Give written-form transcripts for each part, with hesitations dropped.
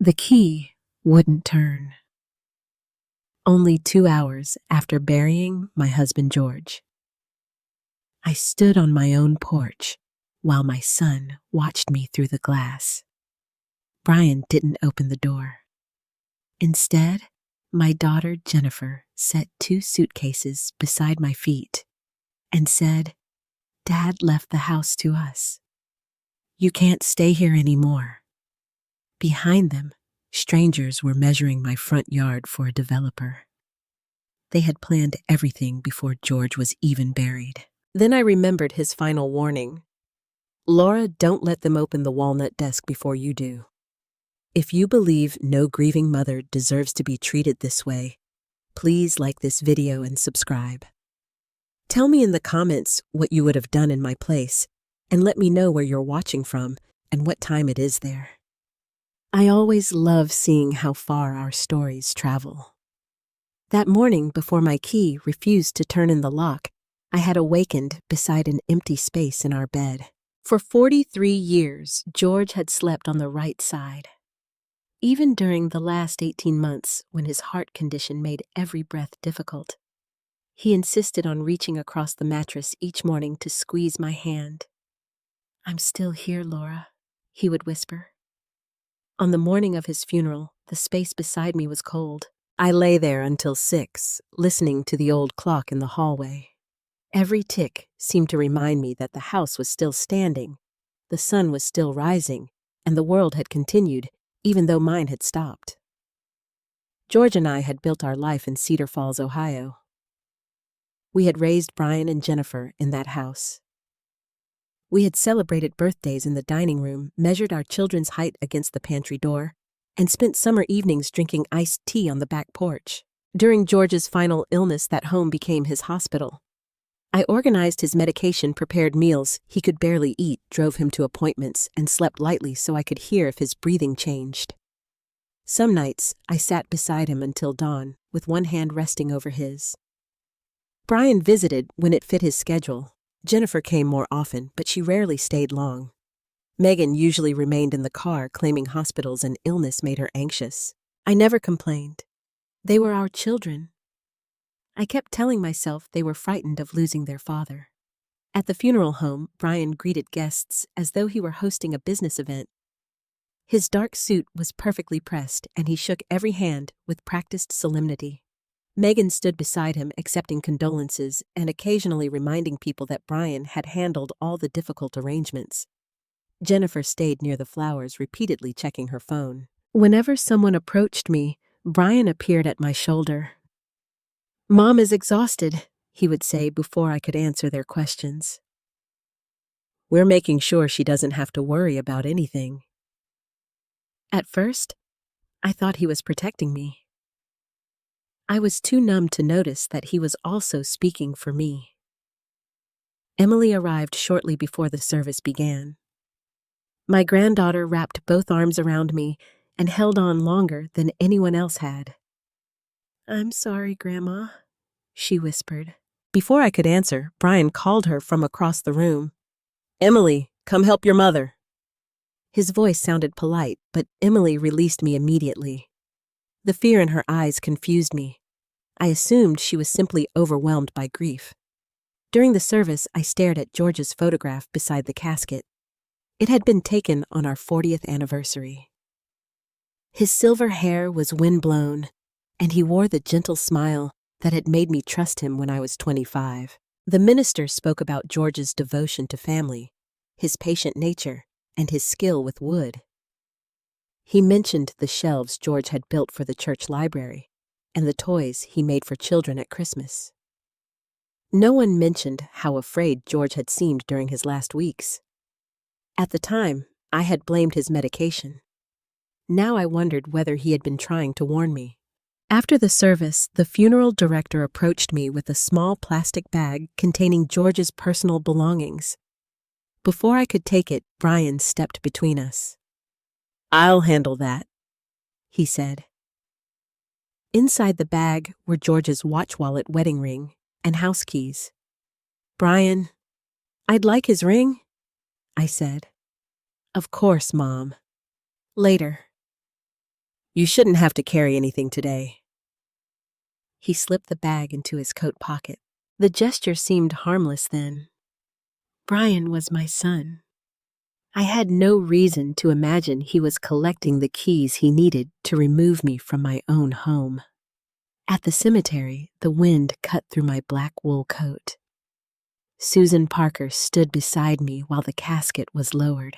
The key wouldn't turn. Only 2 hours after burying my husband George, I stood on my own porch while my son watched me through the glass. Brian didn't open the door. Instead, my daughter Jennifer set 2 suitcases beside my feet and said, "Dad left the house to us. You can't stay here anymore." Behind them, strangers were measuring my front yard for a developer. They had planned everything before George was even buried. Then I remembered his final warning. "Laura, don't let them open the walnut desk before you do. If you believe no grieving mother deserves to be treated this way, please like this video and subscribe. Tell me in the comments what you would have done in my place, and let me know where you're watching from and what time it is there. I always love seeing how far our stories travel. That morning, before my key refused to turn in the lock, I had awakened beside an empty space in our bed. For 43 years, George had slept on the right side. Even during the last 18 months, when his heart condition made every breath difficult, he insisted on reaching across the mattress each morning to squeeze my hand. "I'm still here, Laura," he would whisper. On the morning of his funeral, the space beside me was cold. I lay there until 6, listening to the old clock in the hallway. Every tick seemed to remind me that the house was still standing, the sun was still rising, and the world had continued, even though mine had stopped. George and I had built our life in Cedar Falls, Ohio. We had raised Brian and Jennifer in that house. We had celebrated birthdays in the dining room, measured our children's height against the pantry door, and spent summer evenings drinking iced tea on the back porch. During George's final illness, that home became his hospital. I organized his medication, prepared meals he could barely eat, drove him to appointments, and slept lightly so I could hear if his breathing changed. Some nights, I sat beside him until dawn, with one hand resting over his. Brian visited when it fit his schedule. Jennifer came more often, but she rarely stayed long. Megan usually remained in the car, claiming hospitals and illness made her anxious. I never complained. They were our children. I kept telling myself they were frightened of losing their father. At the funeral home, Brian greeted guests as though he were hosting a business event. His dark suit was perfectly pressed, and he shook every hand with practiced solemnity. Megan stood beside him, accepting condolences and occasionally reminding people that Brian had handled all the difficult arrangements. Jennifer stayed near the flowers, repeatedly checking her phone. Whenever someone approached me, Brian appeared at my shoulder. "Mom is exhausted," he would say before I could answer their questions. "We're making sure she doesn't have to worry about anything." At first, I thought he was protecting me. I was too numb to notice that he was also speaking for me. Emily arrived shortly before the service began. My granddaughter wrapped both arms around me and held on longer than anyone else had. "I'm sorry, Grandma," she whispered. Before I could answer, Brian called her from across the room. "Emily, come help your mother." His voice sounded polite, but Emily released me immediately. The fear in her eyes confused me. I assumed she was simply overwhelmed by grief. During the service, I stared at George's photograph beside the casket. It had been taken on our 40th anniversary. His silver hair was windblown, and he wore the gentle smile that had made me trust him when I was 25. The minister spoke about George's devotion to family, his patient nature, and his skill with wood. He mentioned the shelves George had built for the church library and the toys he made for children at Christmas. No one mentioned how afraid George had seemed during his last weeks. At the time, I had blamed his medication. Now I wondered whether he had been trying to warn me. After the service, the funeral director approached me with a small plastic bag containing George's personal belongings. Before I could take it, Brian stepped between us. "I'll handle that," he said. Inside the bag were George's watch wallet, wedding ring, and house keys. "Brian, I'd like his ring," I said. "Of course, Mom. Later." You shouldn't have to carry anything today. He slipped the bag into his coat pocket. The gesture seemed harmless then. Brian was my son. I had no reason to imagine he was collecting the keys he needed to remove me from my own home. At the cemetery, the wind cut through my black wool coat. Susan Parker stood beside me while the casket was lowered.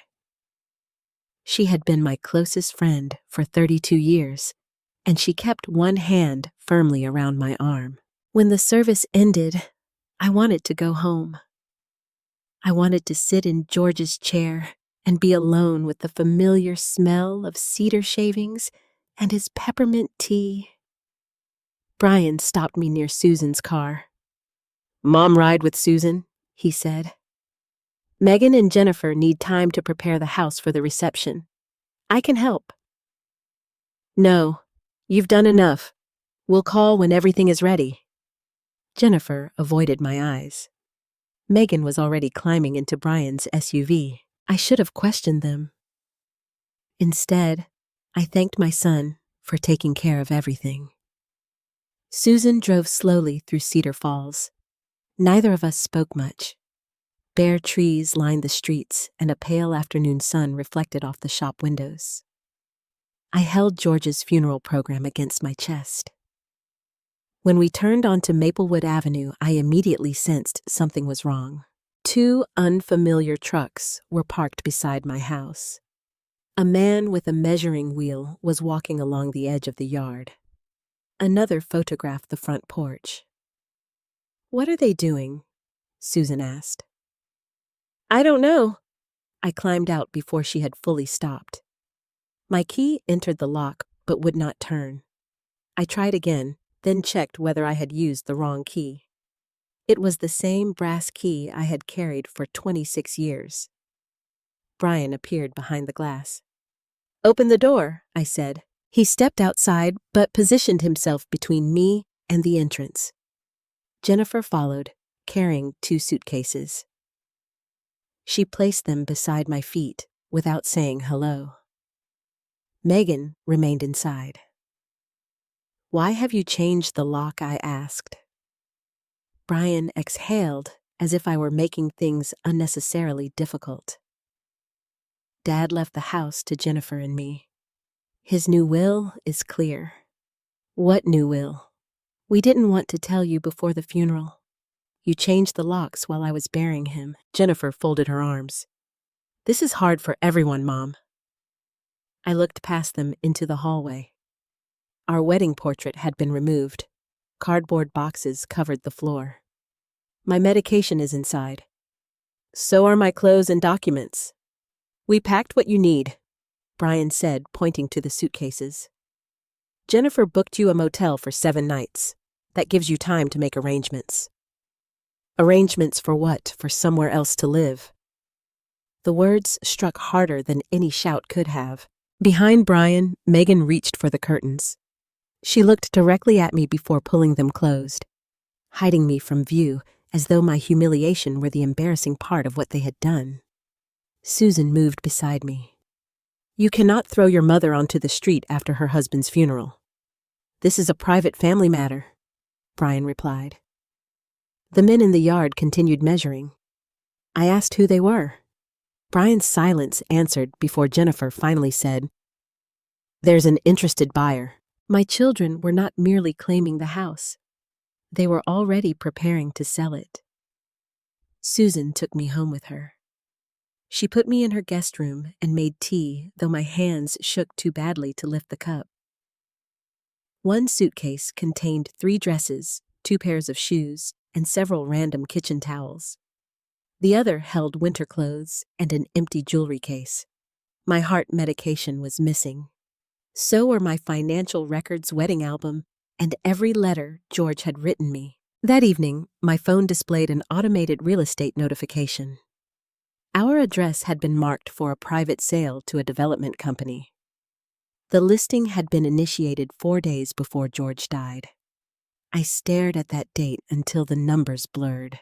She had been my closest friend for 32 years, and she kept one hand firmly around my arm. When the service ended, I wanted to go home. I wanted to sit in George's chair and be alone with the familiar smell of cedar shavings and his peppermint tea. Brian stopped me near Susan's car. "Mom ride with Susan?" he said. "Megan and Jennifer need time to prepare the house for the reception. I can help." "No, you've done enough. We'll call when everything is ready." Jennifer avoided my eyes. Megan was already climbing into Brian's SUV. I should have questioned them. Instead, I thanked my son for taking care of everything. Susan drove slowly through Cedar Falls. Neither of us spoke much. Bare trees lined the streets, and a pale afternoon sun reflected off the shop windows. I held George's funeral program against my chest. When we turned onto Maplewood Avenue, I immediately sensed something was wrong. 2 unfamiliar trucks were parked beside my house. A man with a measuring wheel was walking along the edge of the yard. Another photographed the front porch. "What are they doing?" Susan asked. "I don't know." I climbed out before she had fully stopped. My key entered the lock but would not turn. I tried again, then checked whether I had used the wrong key. It was the same brass key I had carried for 26 years. Brian appeared behind the glass. "Open the door," I said. He stepped outside but positioned himself between me and the entrance. Jennifer followed, carrying 2 suitcases. She placed them beside my feet without saying hello. Megan remained inside. "Why have you changed the lock?" I asked. Brian exhaled as if I were making things unnecessarily difficult. Dad left the house to Jennifer and me. His new will is clear. "What new will?" "We didn't want to tell you before the funeral. You changed the locks while I was burying him." Jennifer folded her arms. "This is hard for everyone, Mom." I looked past them into the hallway. Our wedding portrait had been removed. Cardboard boxes covered the floor. "My medication is inside. So are my clothes and documents. We packed what you need," Brian said, pointing to the suitcases. "Jennifer booked you a motel for 7 nights. That gives you time to make arrangements." "Arrangements for what? For somewhere else to live?" The words struck harder than any shout could have. Behind Brian, Megan reached for the curtains. She looked directly at me before pulling them closed, hiding me from view as though my humiliation were the embarrassing part of what they had done. Susan moved beside me. "You cannot throw your mother onto the street after her husband's funeral. This is a private family matter," Brian replied. The men in the yard continued measuring. I asked who they were. Brian's silence answered before Jennifer finally said, "There's an interested buyer." My children were not merely claiming the house. They were already preparing to sell it. Susan took me home with her. She put me in her guest room and made tea, though my hands shook too badly to lift the cup. One suitcase contained 3 dresses, 2 pairs of shoes, and several random kitchen towels. The other held winter clothes and an empty jewelry case. My heart medication was missing. So were my financial records, wedding album, and every letter George had written me. That evening, my phone displayed an automated real estate notification. Our address had been marked for a private sale to a development company. The listing had been initiated 4 days before George died. I stared at that date until the numbers blurred.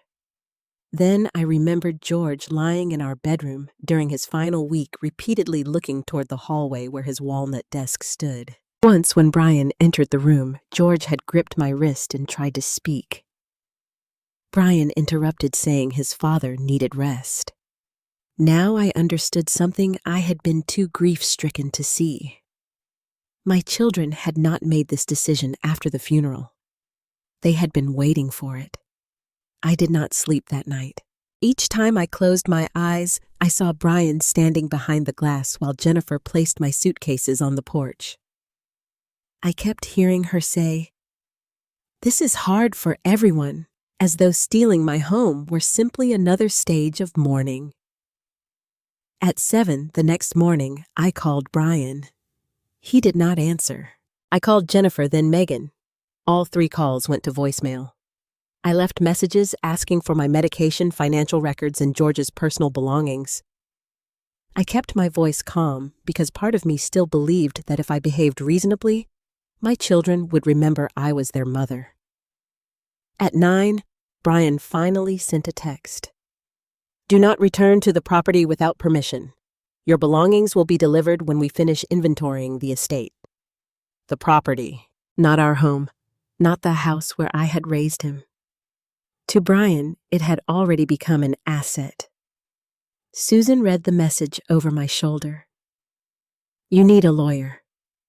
Then I remembered George lying in our bedroom during his final week, repeatedly looking toward the hallway where his walnut desk stood. Once, when Brian entered the room, George had gripped my wrist and tried to speak. Brian interrupted, saying his father needed rest. Now I understood something I had been too grief-stricken to see. My children had not made this decision after the funeral. They had been waiting for it. I did not sleep that night. Each time I closed my eyes, I saw Brian standing behind the glass while Jennifer placed my suitcases on the porch. I kept hearing her say, "This is hard for everyone," as though stealing my home were simply another stage of mourning. At 7 the next morning, I called Brian. He did not answer. I called Jennifer, then Megan. All 3 calls went to voicemail. I left messages asking for my medication, financial records, and George's personal belongings. I kept my voice calm because part of me still believed that if I behaved reasonably, my children would remember I was their mother. At 9, Brian finally sent a text. "Do not return to the property without permission. Your belongings will be delivered when we finish inventorying the estate." The property, not our home, not the house where I had raised him. To Brian, it had already become an asset. Susan read the message over my shoulder. "You need a lawyer,"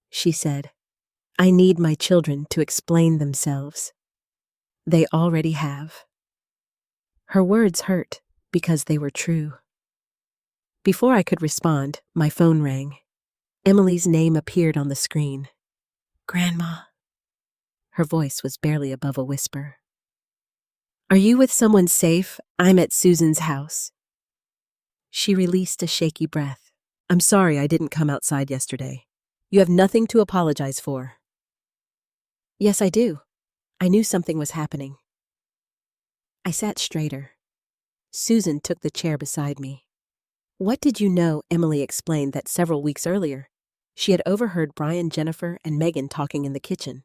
she said. "I need my children to explain themselves. They already have." Her words hurt because they were true. Before I could respond, my phone rang. Emily's name appeared on the screen. "Grandma." Her voice was barely above a whisper. "Are you with someone safe? I'm at Susan's house." She released a shaky breath. "I'm sorry I didn't come outside yesterday. You have nothing to apologize for." "Yes, I do. I knew something was happening." I sat straighter. Susan took the chair beside me. "What did you know?" Emily explained that several weeks earlier, she had overheard Brian, Jennifer, and Megan talking in the kitchen.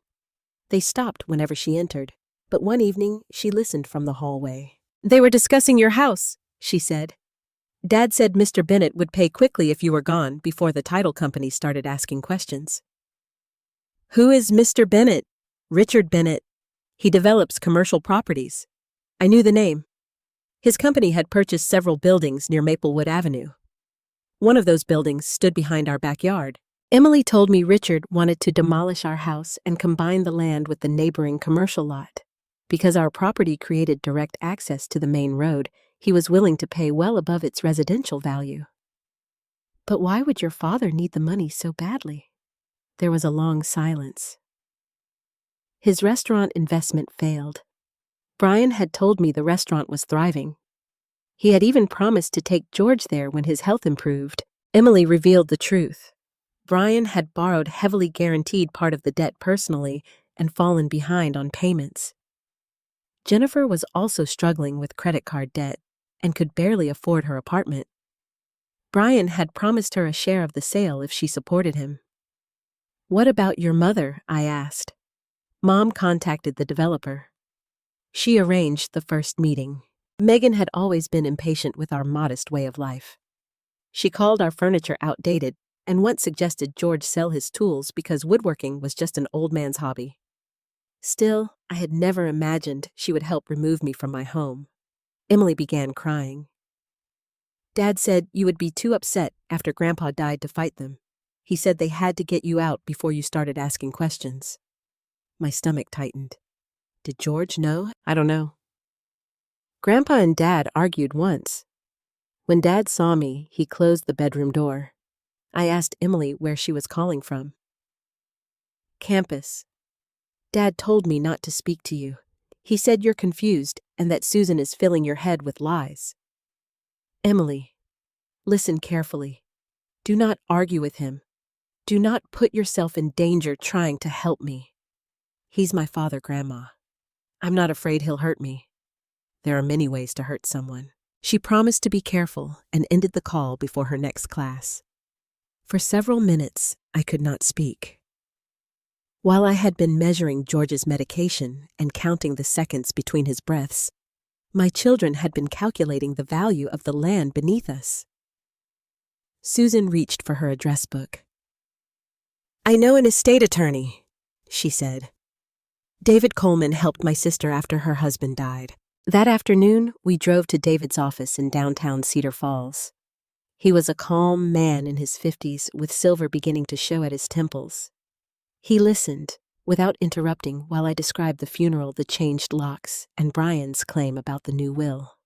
They stopped whenever she entered, but one evening she listened from the hallway. "They were discussing your house," she said. "Dad said Mr. Bennett would pay quickly if you were gone before the title company started asking questions." "Who is Mr. Bennett?" "Richard Bennett. He develops commercial properties." I knew the name. His company had purchased several buildings near Maplewood Avenue. One of those buildings stood behind our backyard. Emily told me Richard wanted to demolish our house and combine the land with the neighboring commercial lot. Because our property created direct access to the main road, he was willing to pay well above its residential value. "But why would your father need the money so badly?" There was a long silence. "His restaurant investment failed. Brian had told me the restaurant was thriving. He had even promised to take George there when his health improved." Emily revealed the truth. Brian had borrowed heavily guaranteed part of the debt personally and fallen behind on payments. Jennifer was also struggling with credit card debt and could barely afford her apartment. Brian had promised her a share of the sale if she supported him. "What about your mother?" I asked. Mom contacted the developer. She arranged the first meeting. Megan had always been impatient with our modest way of life. She called our furniture outdated and once suggested George sell his tools because woodworking was just an old man's hobby. Still, I had never imagined she would help remove me from my home. Emily began crying. "Dad said you would be too upset after Grandpa died to fight them. He said they had to get you out before you started asking questions." My stomach tightened. Did George know? I don't know. Grandpa and Dad argued once. When Dad saw me, he closed the bedroom door. I asked Emily where she was calling from. "Campus. Dad told me not to speak to you. He said you're confused and that Susan is filling your head with lies." "Emily, listen carefully. Do not argue with him. Do not put yourself in danger trying to help me. He's my father, Grandma. I'm not afraid he'll hurt me. There are many ways to hurt someone." She promised to be careful and ended the call before her next class. For several minutes, I could not speak. While I had been measuring George's medication and counting the seconds between his breaths, my children had been calculating the value of the land beneath us. Susan reached for her address book. I know an estate attorney, she said. David Coleman helped my sister after her husband died. That afternoon, we drove to David's office in downtown Cedar Falls. He was a calm man in his 50s with silver beginning to show at his temples. He listened, without interrupting, while I described the funeral, the changed locks, and Brian's claim about the new will.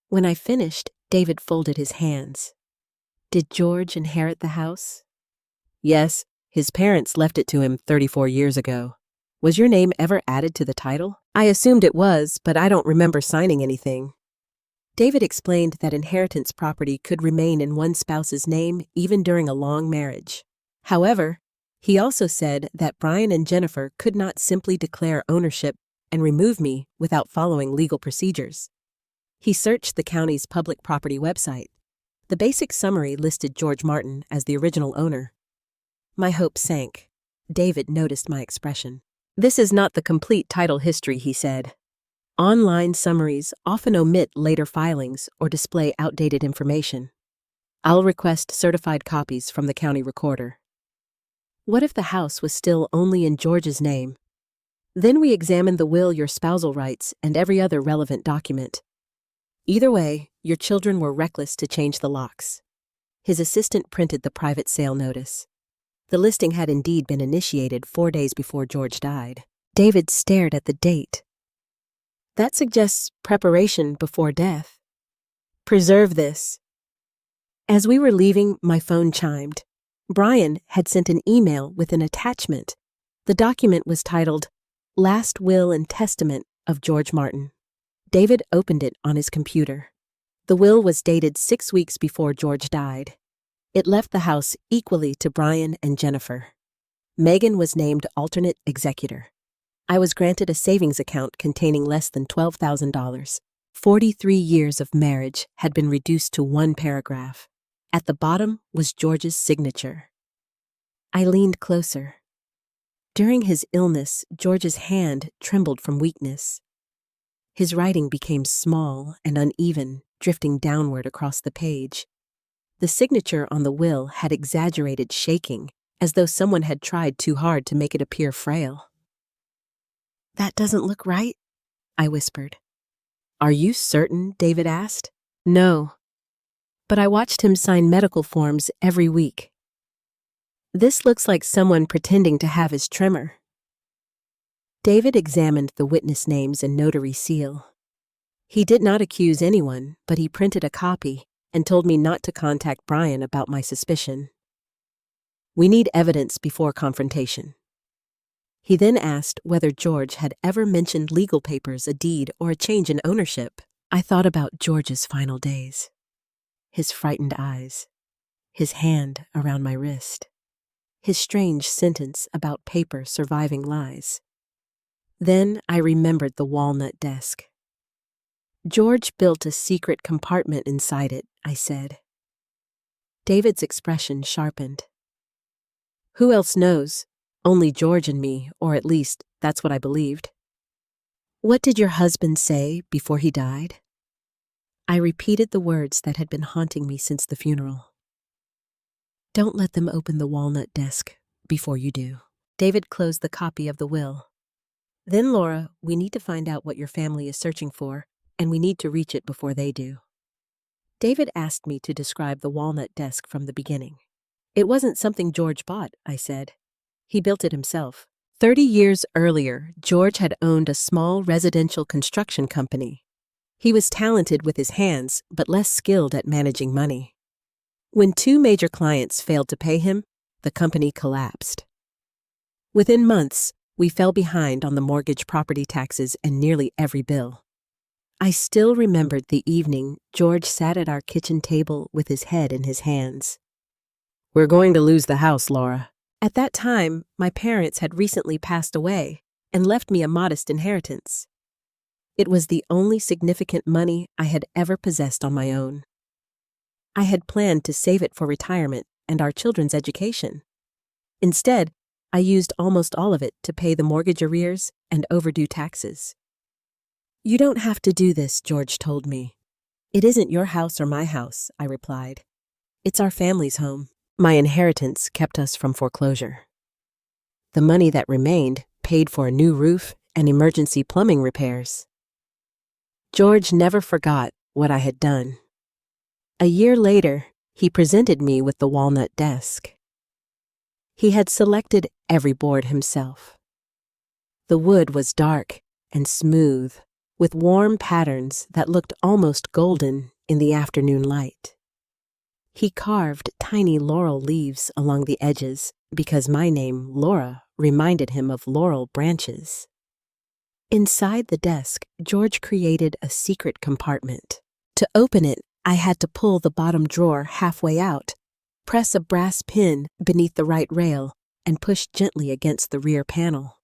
When I finished, David folded his hands. Did George inherit the house? Yes, his parents left it to him 34 years ago. Was your name ever added to the title? I assumed it was, but I don't remember signing anything. David explained that inheritance property could remain in one spouse's name even during a long marriage. However, he also said that Brian and Jennifer could not simply declare ownership and remove me without following legal procedures. He searched the county's public property website. The basic summary listed George Martin as the original owner. My hopes sank. David noticed my expression. This is not the complete title history, he said. Online summaries often omit later filings or display outdated information. I'll request certified copies from the county recorder. What if the house was still only in George's name? Then we examined the will, your spousal rights, and every other relevant document. Either way, your children were reckless to change the locks. His assistant printed the private sale notice. The listing had indeed been initiated 4 days before George died. David stared at the date. That suggests preparation before death. Preserve this. As we were leaving, my phone chimed. Brian had sent an email with an attachment. The document was titled, Last Will and Testament of George Martin. David opened it on his computer. The will was dated 6 weeks before George died. It left the house equally to Brian and Jennifer. Megan was named alternate executor. I was granted a savings account containing less than $12,000. 43 years of marriage had been reduced to one paragraph. At the bottom was George's signature. I leaned closer. During his illness, George's hand trembled from weakness. His writing became small and uneven, drifting downward across the page. The signature on the will had exaggerated shaking, as though someone had tried too hard to make it appear frail. That doesn't look right, I whispered. Are you certain? David asked. No, but I watched him sign medical forms every week. This looks like someone pretending to have his tremor. David examined the witness names and notary seal. He did not accuse anyone, but he printed a copy and told me not to contact Brian about my suspicion. We need evidence before confrontation. He then asked whether George had ever mentioned legal papers, a deed, or a change in ownership. I thought about George's final days. His frightened eyes. His hand around my wrist. His strange sentence about paper surviving lies. Then I remembered the walnut desk. George built a secret compartment inside it, I said. David's expression sharpened. Who else knows? Only George and me, or at least that's what I believed. What did your husband say before he died? I repeated the words that had been haunting me since the funeral. Don't let them open the walnut desk before you do. David closed the copy of the will. Then, Laura, we need to find out what your family is searching for, and we need to reach it before they do. David asked me to describe the walnut desk from the beginning. It wasn't something George bought, I said. He built it himself. 30 years earlier, George had owned a small residential construction company. He was talented with his hands, but less skilled at managing money. When 2 major clients failed to pay him, the company collapsed. Within months, we fell behind on the mortgage, property taxes, and nearly every bill. I still remembered the evening George sat at our kitchen table with his head in his hands. We're going to lose the house, Laura. At that time, my parents had recently passed away and left me a modest inheritance. It was the only significant money I had ever possessed on my own. I had planned to save it for retirement and our children's education. Instead, I used almost all of it to pay the mortgage arrears and overdue taxes. You don't have to do this, George told me. It isn't your house or my house, I replied. It's our family's home. My inheritance kept us from foreclosure. The money that remained paid for a new roof and emergency plumbing repairs. George never forgot what I had done. A year later, he presented me with the walnut desk. He had selected every board himself. The wood was dark and smooth, with warm patterns that looked almost golden in the afternoon light. He carved tiny laurel leaves along the edges because my name, Laura, reminded him of laurel branches. Inside the desk, George created a secret compartment. To open it, I had to pull the bottom drawer halfway out, press a brass pin beneath the right rail, and push gently against the rear panel.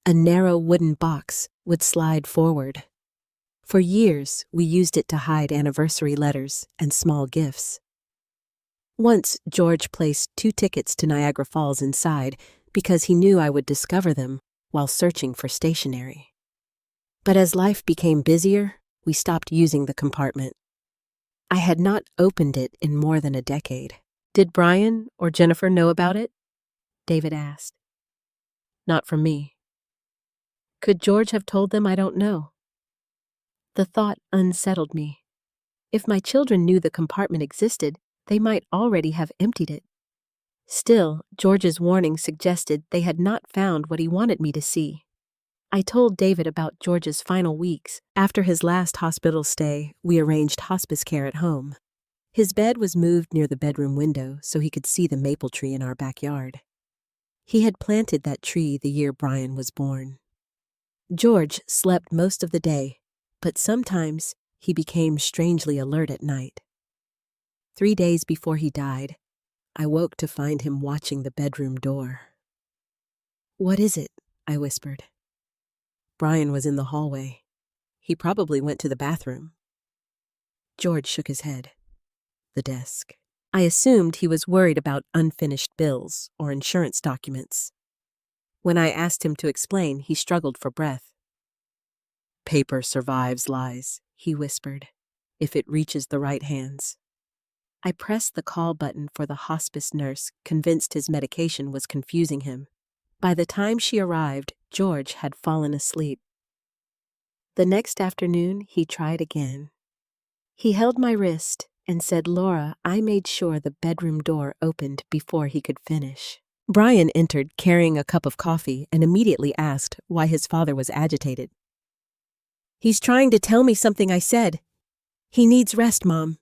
A narrow wooden box would slide forward. For years, we used it to hide anniversary letters and small gifts. Once, George placed 2 tickets to Niagara Falls inside because he knew I would discover them while searching for stationery. But as life became busier, we stopped using the compartment. I had not opened it in more than a decade. Did Brian or Jennifer know about it? David asked. Not from me. Could George have told them? I don't know. The thought unsettled me. If my children knew the compartment existed, they might already have emptied it. Still, George's warning suggested they had not found what he wanted me to see. I told David about George's final weeks. After his last hospital stay, we arranged hospice care at home. His bed was moved near the bedroom window so he could see the maple tree in our backyard. He had planted that tree the year Brian was born. George slept most of the day, but sometimes he became strangely alert at night. 3 days before he died, I woke to find him watching the bedroom door. What is it? I whispered. Brian was in the hallway. He probably went to the bathroom. George shook his head. The desk. I assumed he was worried about unfinished bills or insurance documents. When I asked him to explain, he struggled for breath. Paper survives lies, he whispered, if it reaches the right hands. I pressed the call button for the hospice nurse, convinced his medication was confusing him. By the time she arrived, George had fallen asleep. The next afternoon, he tried again. He held my wrist and said, Laura, I made sure the bedroom door opened before he could finish. Brian entered carrying a cup of coffee and immediately asked why his father was agitated. He's trying to tell me something I said. He needs rest, Mom.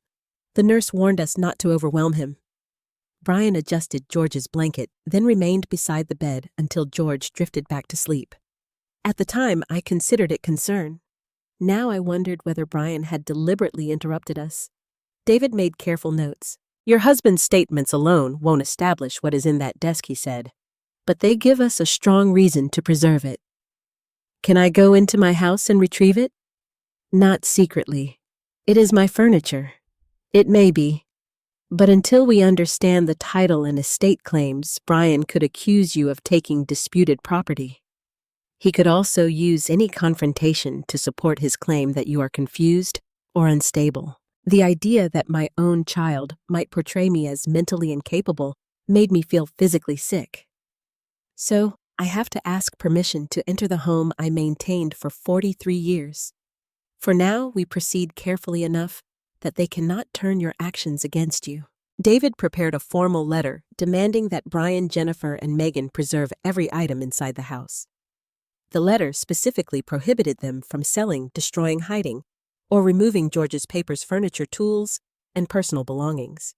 The nurse warned us not to overwhelm him. Brian adjusted George's blanket, then remained beside the bed until George drifted back to sleep. At the time, I considered it concern. Now I wondered whether Brian had deliberately interrupted us. David made careful notes. Your husband's statements alone won't establish what is in that desk, he said, but they give us a strong reason to preserve it. Can I go into my house and retrieve it? Not secretly. It is my furniture. It may be. But until we understand the title and estate claims, Brian could accuse you of taking disputed property. He could also use any confrontation to support his claim that you are confused or unstable. The idea that my own child might portray me as mentally incapable made me feel physically sick. So, I have to ask permission to enter the home I maintained for 43 years. For now, we proceed carefully enough that they cannot turn your actions against you. David prepared a formal letter demanding that Brian, Jennifer, and Megan preserve every item inside the house. The letter specifically prohibited them from selling, destroying, hiding, or removing George's papers, furniture, tools, and personal belongings.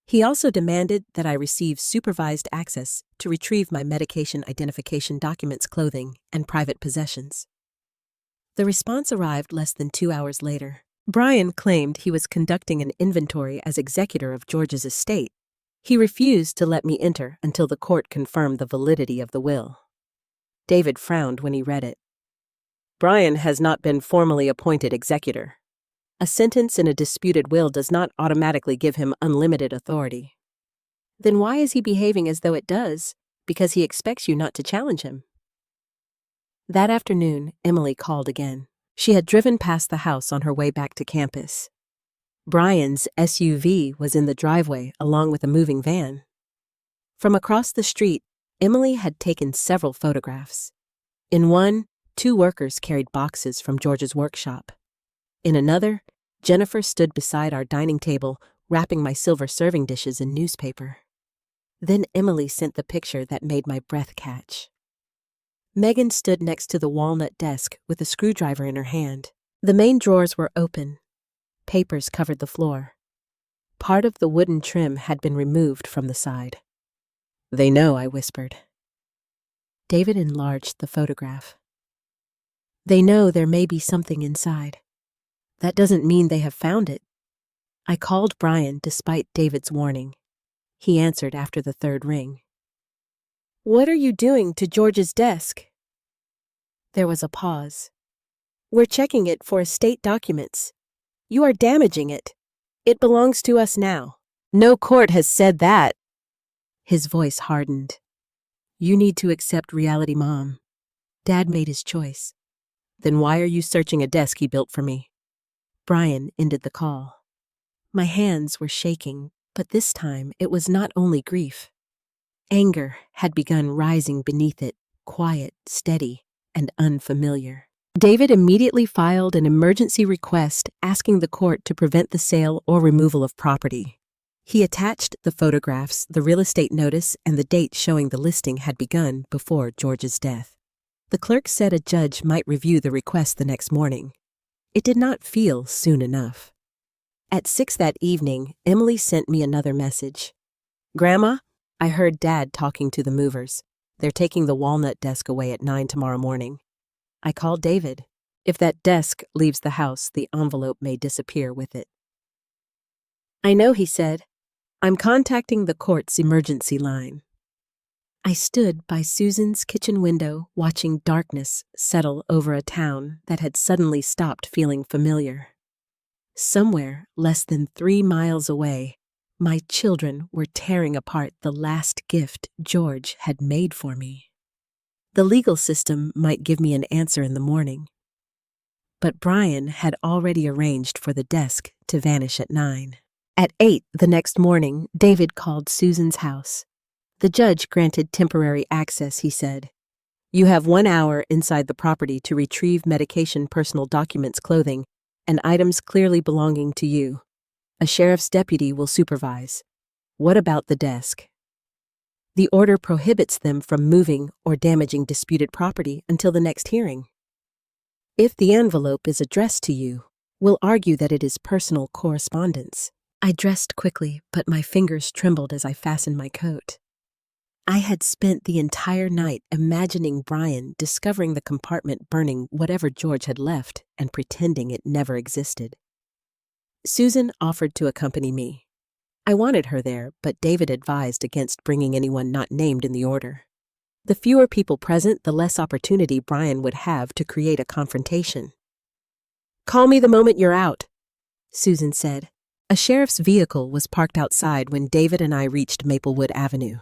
He also demanded that I receive supervised access to retrieve my medication identification documents, clothing, and private possessions. The response arrived less than 2 hours later. Brian claimed he was conducting an inventory as executor of George's estate. He refused to let me enter until the court confirmed the validity of the will. David frowned when he read it. Brian has not been formally appointed executor. A sentence in a disputed will does not automatically give him unlimited authority. Then why is he behaving as though it does? Because he expects you not to challenge him. That afternoon, Emily called again. She had driven past the house on her way back to campus. Brian's SUV was in the driveway along with a moving van. From across the street, Emily had taken several photographs. In one, 2 workers carried boxes from George's workshop. In another, Jennifer stood beside our dining table, wrapping my silver serving dishes in newspaper. Then Emily sent the picture that made my breath catch. Megan stood next to the walnut desk with a screwdriver in her hand. The main drawers were open. Papers covered the floor. Part of the wooden trim had been removed from the side. "They know," I whispered. David enlarged the photograph. "They know there may be something inside. That doesn't mean they have found it." I called Brian despite David's warning. He answered after the 3rd ring. "What are you doing to George's desk?" There was a pause. "We're checking it for estate documents. You are damaging it. It belongs to us now." "No court has said that." His voice hardened. "You need to accept reality, Mom. Dad made his choice." "Then why are you searching a desk he built for me?" Brian ended the call. My hands were shaking, but this time it was not only grief. Anger had begun rising beneath it, quiet, steady, and unfamiliar. David immediately filed an emergency request asking the court to prevent the sale or removal of property. He attached the photographs, the real estate notice, and the date showing the listing had begun before George's death. The clerk said a judge might review the request the next morning. It did not feel soon enough. At 6 that evening, Emily sent me another message. "Grandma, I heard Dad talking to the movers. They're taking the walnut desk away at 9 tomorrow morning." I called David. "If that desk leaves the house, the envelope may disappear with it." "I know," he said. "I'm contacting the court's emergency line." I stood by Susan's kitchen window watching darkness settle over a town that had suddenly stopped feeling familiar. Somewhere less than 3 miles away, my children were tearing apart the last gift George had made for me. The legal system might give me an answer in the morning, but Brian had already arranged for the desk to vanish at 9. At 8 the next morning, David called Susan's house. The judge granted temporary access, he said. "You have 1 hour inside the property to retrieve medication, personal documents, clothing, and items clearly belonging to you. A sheriff's deputy will supervise. What about the desk?" "The order prohibits them from moving or damaging disputed property until the next hearing. If the envelope is addressed to you, we'll argue that it is personal correspondence." I dressed quickly, but my fingers trembled as I fastened my coat. I had spent the entire night imagining Brian discovering the compartment burning whatever George had left and pretending it never existed. Susan offered to accompany me. I wanted her there, but David advised against bringing anyone not named in the order. The fewer people present, the less opportunity Brian would have to create a confrontation. "Call me the moment you're out," Susan said. A sheriff's vehicle was parked outside when David and I reached Maplewood Avenue.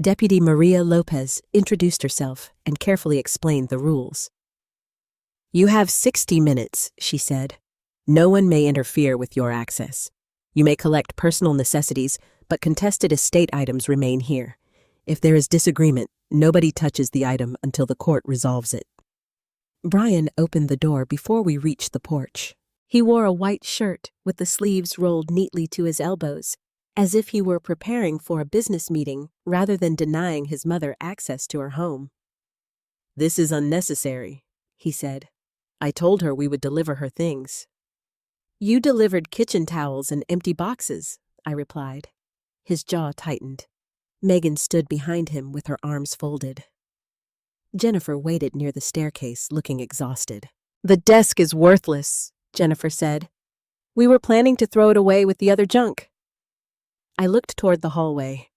Deputy Maria Lopez introduced herself and carefully explained the rules. "You have 60 minutes, she said. "No one may interfere with your access. You may collect personal necessities, but contested estate items remain here. If there is disagreement, nobody touches the item until the court resolves it." Brian opened the door before we reached the porch. He wore a white shirt with the sleeves rolled neatly to his elbows, as if he were preparing for a business meeting rather than denying his mother access to her home. "This is unnecessary," he said. "I told her we would deliver her things." "You delivered kitchen towels and empty boxes," I replied. His jaw tightened. Megan stood behind him with her arms folded. Jennifer waited near the staircase, looking exhausted. "The desk is worthless," Jennifer said. "We were planning to throw it away with the other junk." I looked toward the hallway.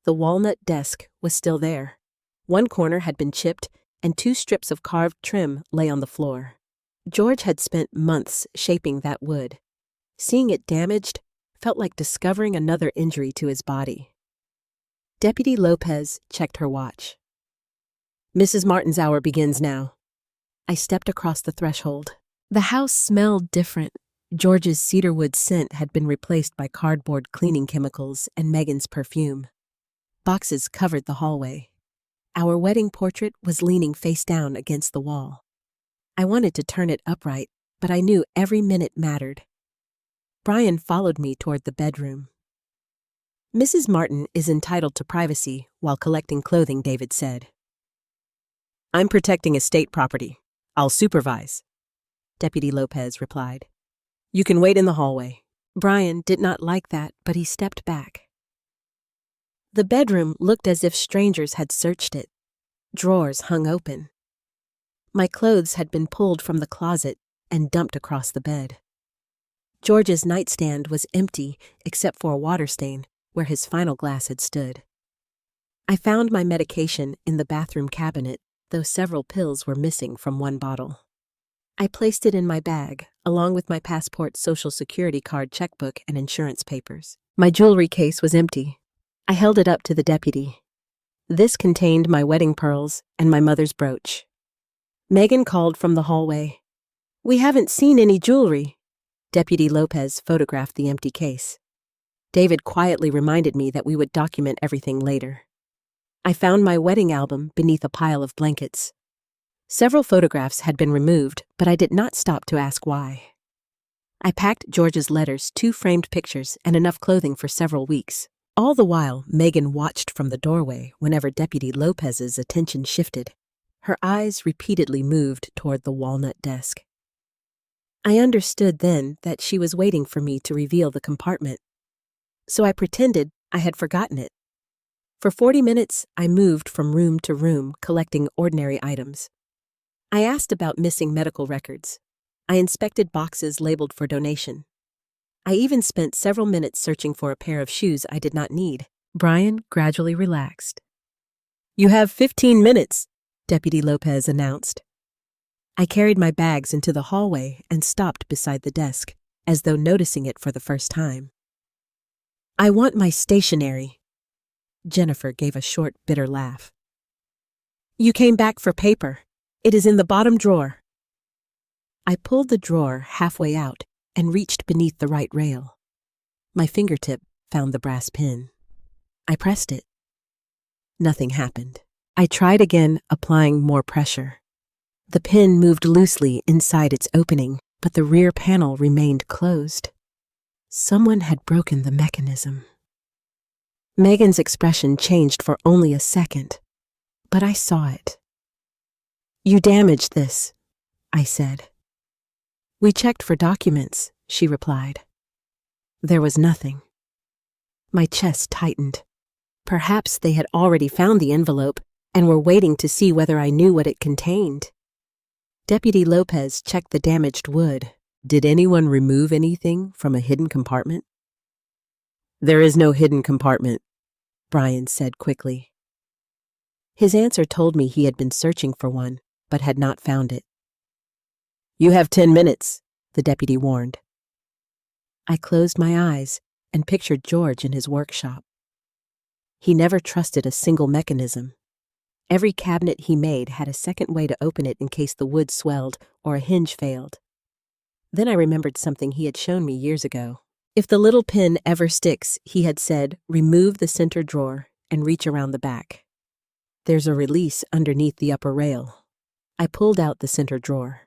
The walnut desk was still there. One corner had been chipped, and 2 strips of carved trim lay on the floor. George had spent months shaping that wood. Seeing it damaged felt like discovering another injury to his body. Deputy Lopez checked her watch. "Mrs. Martin's hour begins now." I stepped across the threshold. The house smelled different. George's cedarwood scent had been replaced by cardboard cleaning chemicals and Megan's perfume. Boxes covered the hallway. Our wedding portrait was leaning face down against the wall. I wanted to turn it upright, but I knew every minute mattered. Brian followed me toward the bedroom. Mrs. Martin is entitled to privacy while collecting clothing, David said. I'm protecting estate property. I'll supervise, Deputy Lopez replied. You can wait in the hallway. Brian did not like that, but he stepped back. The bedroom looked as if strangers had searched it. Drawers hung open. My clothes had been pulled from the closet and dumped across the bed. George's nightstand was empty except for a water stain where his final glass had stood. I found my medication in the bathroom cabinet, though several pills were missing from one bottle. I placed it in my bag, along with my passport, social security card, checkbook, and insurance papers. My jewelry case was empty. I held it up to the deputy. This contained my wedding pearls and my mother's brooch. Megan called from the hallway. We haven't seen any jewelry. Deputy Lopez photographed the empty case. David quietly reminded me that we would document everything later. I found my wedding album beneath a pile of blankets. Several photographs had been removed, but I did not stop to ask why. I packed George's letters, 2 framed pictures, and enough clothing for several weeks. All the while, Megan watched from the doorway whenever Deputy Lopez's attention shifted. Her eyes repeatedly moved toward the walnut desk. I understood then that she was waiting for me to reveal the compartment. So I pretended I had forgotten it. For 40 minutes, I moved from room to room, collecting ordinary items. I asked about missing medical records. I inspected boxes labeled for donation. I even spent several minutes searching for a pair of shoes I did not need. Brian gradually relaxed. You have 15 minutes, Deputy Lopez announced. I carried my bags into the hallway and stopped beside the desk, as though noticing it for the first time. I want my stationery. Jennifer gave a short, bitter laugh. You came back for paper. It is in the bottom drawer. I pulled the drawer halfway out and reached beneath the right rail. My fingertip found the brass pin. I pressed it. Nothing happened. I tried again, applying more pressure. The pin moved loosely inside its opening, but the rear panel remained closed. Someone had broken the mechanism. Megan's expression changed for only a second, but I saw it. You damaged this, I said. We checked for documents, she replied. There was nothing. My chest tightened. Perhaps they had already found the envelope and were waiting to see whether I knew what it contained. Deputy Lopez checked the damaged wood. Did anyone remove anything from a hidden compartment? There is no hidden compartment, Brian said quickly. His answer told me he had been searching for one, but had not found it. You have 10 minutes, the deputy warned. I closed my eyes and pictured George in his workshop. He never trusted a single mechanism. Every cabinet he made had a second way to open it in case the wood swelled or a hinge failed. Then I remembered something he had shown me years ago. If the little pin ever sticks, he had said, remove the center drawer and reach around the back. There's a release underneath the upper rail. I pulled out the center drawer.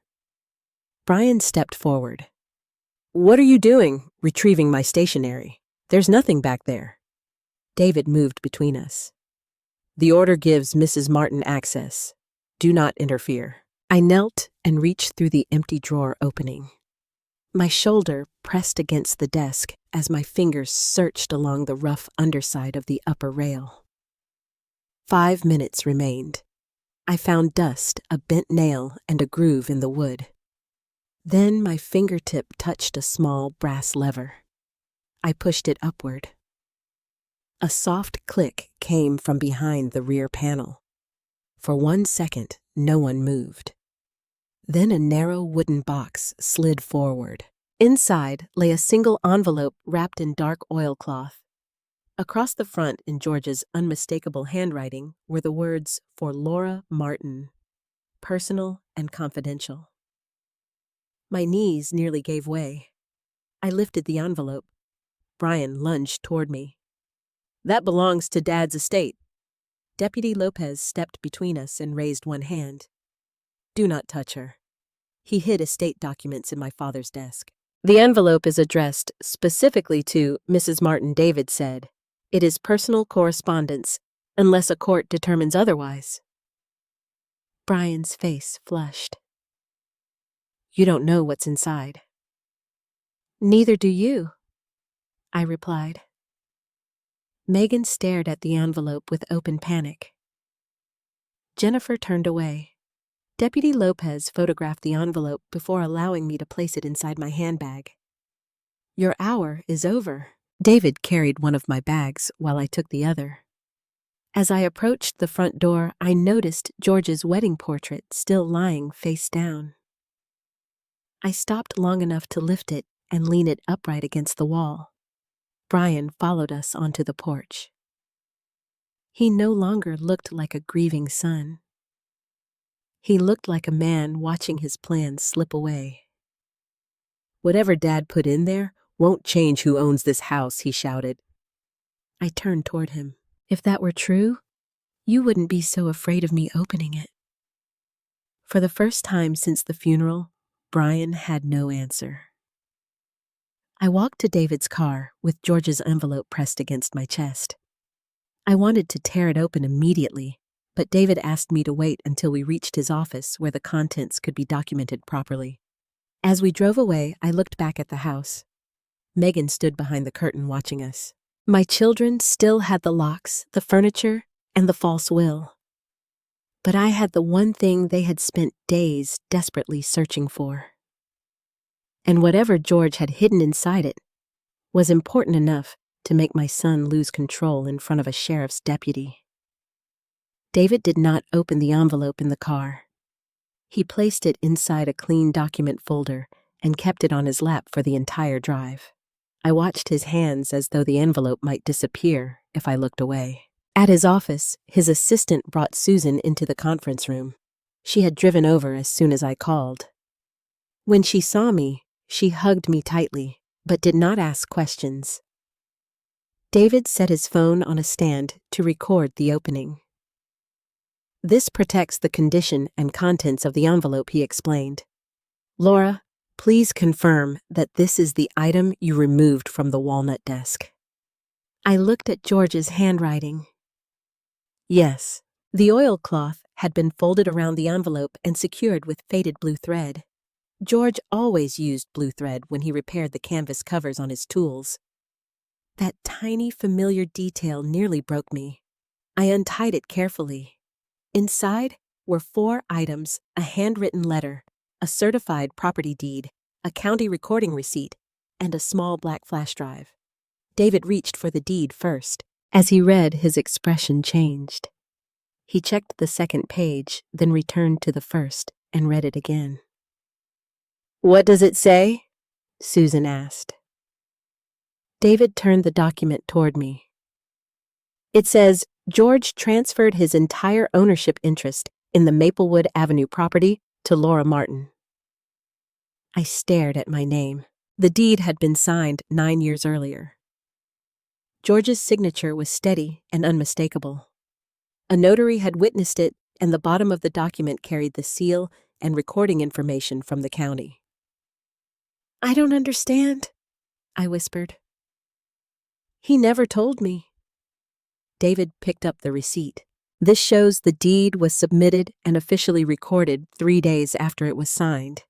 Brian stepped forward. What are you doing, retrieving my stationery? There's nothing back there. David moved between us. The order gives Mrs. Martin access. Do not interfere. I knelt and reached through the empty drawer opening. My shoulder pressed against the desk as my fingers searched along the rough underside of the upper rail. 5 minutes remained. I found dust, a bent nail, and a groove in the wood. Then my fingertip touched a small brass lever. I pushed it upward. A soft click came from behind the rear panel. For 1 second, no one moved. Then a narrow wooden box slid forward. Inside lay a single envelope wrapped in dark oilcloth. Across the front, in George's unmistakable handwriting, were the words, "For Laura Martin, personal and confidential." My knees nearly gave way. I lifted the envelope. Brian lunged toward me. "That belongs to Dad's estate." Deputy Lopez stepped between us and raised one hand. "Do not touch her." He hid estate documents in my father's desk. "The envelope is addressed specifically to Mrs. Martin," David said. "It is personal correspondence, unless a court determines otherwise." Brian's face flushed. "You don't know what's inside." "Neither do you," I replied. Megan stared at the envelope with open panic. Jennifer turned away. Deputy Lopez photographed the envelope before allowing me to place it inside my handbag. "Your hour is over." David carried one of my bags while I took the other. As I approached the front door, I noticed George's wedding portrait still lying face down. I stopped long enough to lift it and lean it upright against the wall. Brian followed us onto the porch. He no longer looked like a grieving son. He looked like a man watching his plans slip away. "Whatever Dad put in there won't change who owns this house," he shouted. I turned toward him. "If that were true, you wouldn't be so afraid of me opening it." For the first time since the funeral, Brian had no answer. I walked to David's car with George's envelope pressed against my chest. I wanted to tear it open immediately, but David asked me to wait until we reached his office where the contents could be documented properly. As we drove away, I looked back at the house. Megan stood behind the curtain watching us. My children still had the locks, the furniture, and the false will. But I had the one thing they had spent days desperately searching for. And whatever George had hidden inside it was important enough to make my son lose control in front of a sheriff's deputy. David did not open the envelope in the car. He placed it inside a clean document folder and kept it on his lap for the entire drive. I watched his hands as though the envelope might disappear if I looked away. At his office, his assistant brought Susan into the conference room. She had driven over as soon as I called. When she saw me, she hugged me tightly, but did not ask questions. David set his phone on a stand to record the opening. "This protects the condition and contents of the envelope," he explained. "Laura, please confirm that this is the item you removed from the walnut desk." I looked at George's handwriting. Yes, the oilcloth had been folded around the envelope and secured with faded blue thread. George always used blue thread when he repaired the canvas covers on his tools. That tiny familiar detail nearly broke me. I untied it carefully. Inside were 4 items: a handwritten letter, a certified property deed, a county recording receipt, and a small black flash drive. David reached for the deed first. As he read, his expression changed. He checked the second page, then returned to the first and read it again. "What does it say?" Susan asked. David turned the document toward me. "It says George transferred his entire ownership interest in the Maplewood Avenue property to Laura Martin." I stared at my name. The deed had been signed 9 years earlier. George's signature was steady and unmistakable. A notary had witnessed it, and the bottom of the document carried the seal and recording information from the county. "I don't understand," I whispered. "He never told me." David picked up the receipt. "This shows the deed was submitted and officially recorded 3 days after it was signed.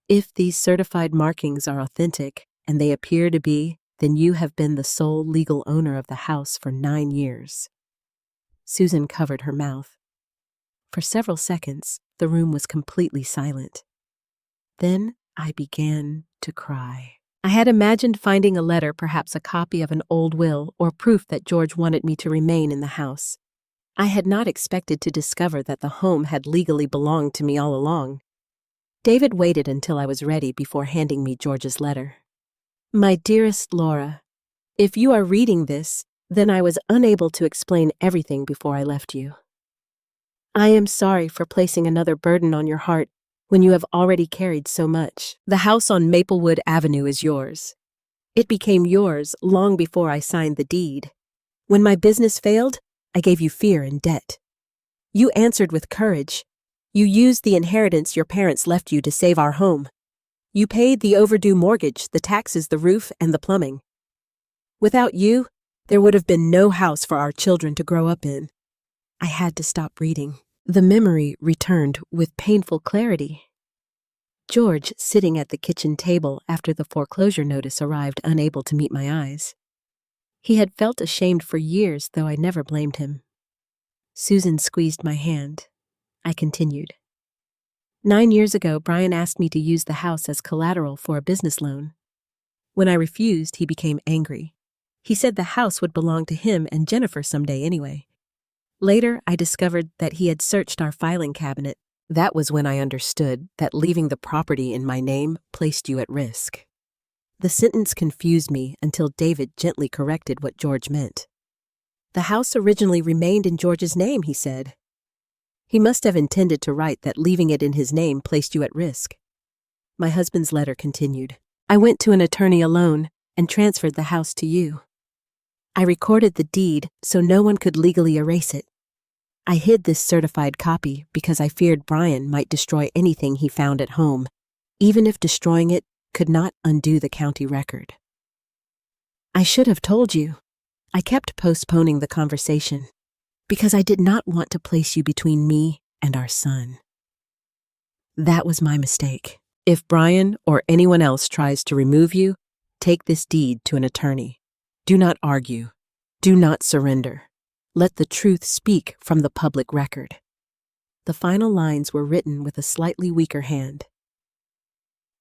If these certified markings are authentic, and they appear to be, then you have been the sole legal owner of the house for 9 years. Susan covered her mouth. For several seconds, the room was completely silent. Then I began to cry. I had imagined finding a letter, perhaps a copy of an old will, or proof that George wanted me to remain in the house. I had not expected to discover that the home had legally belonged to me all along. David waited until I was ready before handing me George's letter. "My dearest Laura, if you are reading this, then I was unable to explain everything before I left you. I am sorry for placing another burden on your heart, when you have already carried so much? The house on Maplewood Avenue is yours. It became yours long before I signed the deed. When my business failed, I gave you fear and debt. You answered with courage. You used the inheritance your parents left you to save our home. You paid the overdue mortgage, the taxes, the roof, and the plumbing. Without you, there would have been no house for our children to grow up in. I had to stop reading. The memory returned with painful clarity. George sitting at the kitchen table after the foreclosure notice arrived, unable to meet my eyes. He had felt ashamed for years, though I never blamed him. Susan squeezed my hand. I continued. 9 years ago, Brian asked me to use the house as collateral for a business loan. When I refused, he became angry. He said the house would belong to him and Jennifer someday anyway. Later, I discovered that he had searched our filing cabinet. That was when I understood that leaving the property in my name placed you at risk. The sentence confused me until David gently corrected what George meant. The house originally remained in George's name, he said. He must have intended to write that leaving it in his name placed you at risk. My husband's letter continued. I went to an attorney alone and transferred the house to you. I recorded the deed so no one could legally erase it. I hid this certified copy because I feared Brian might destroy anything he found at home, even if destroying it could not undo the county record. I should have told you. I kept postponing the conversation because I did not want to place you between me and our son. That was my mistake. If Brian or anyone else tries to remove you, take this deed to an attorney. Do not argue. Do not surrender. Let the truth speak from the public record. The final lines were written with a slightly weaker hand.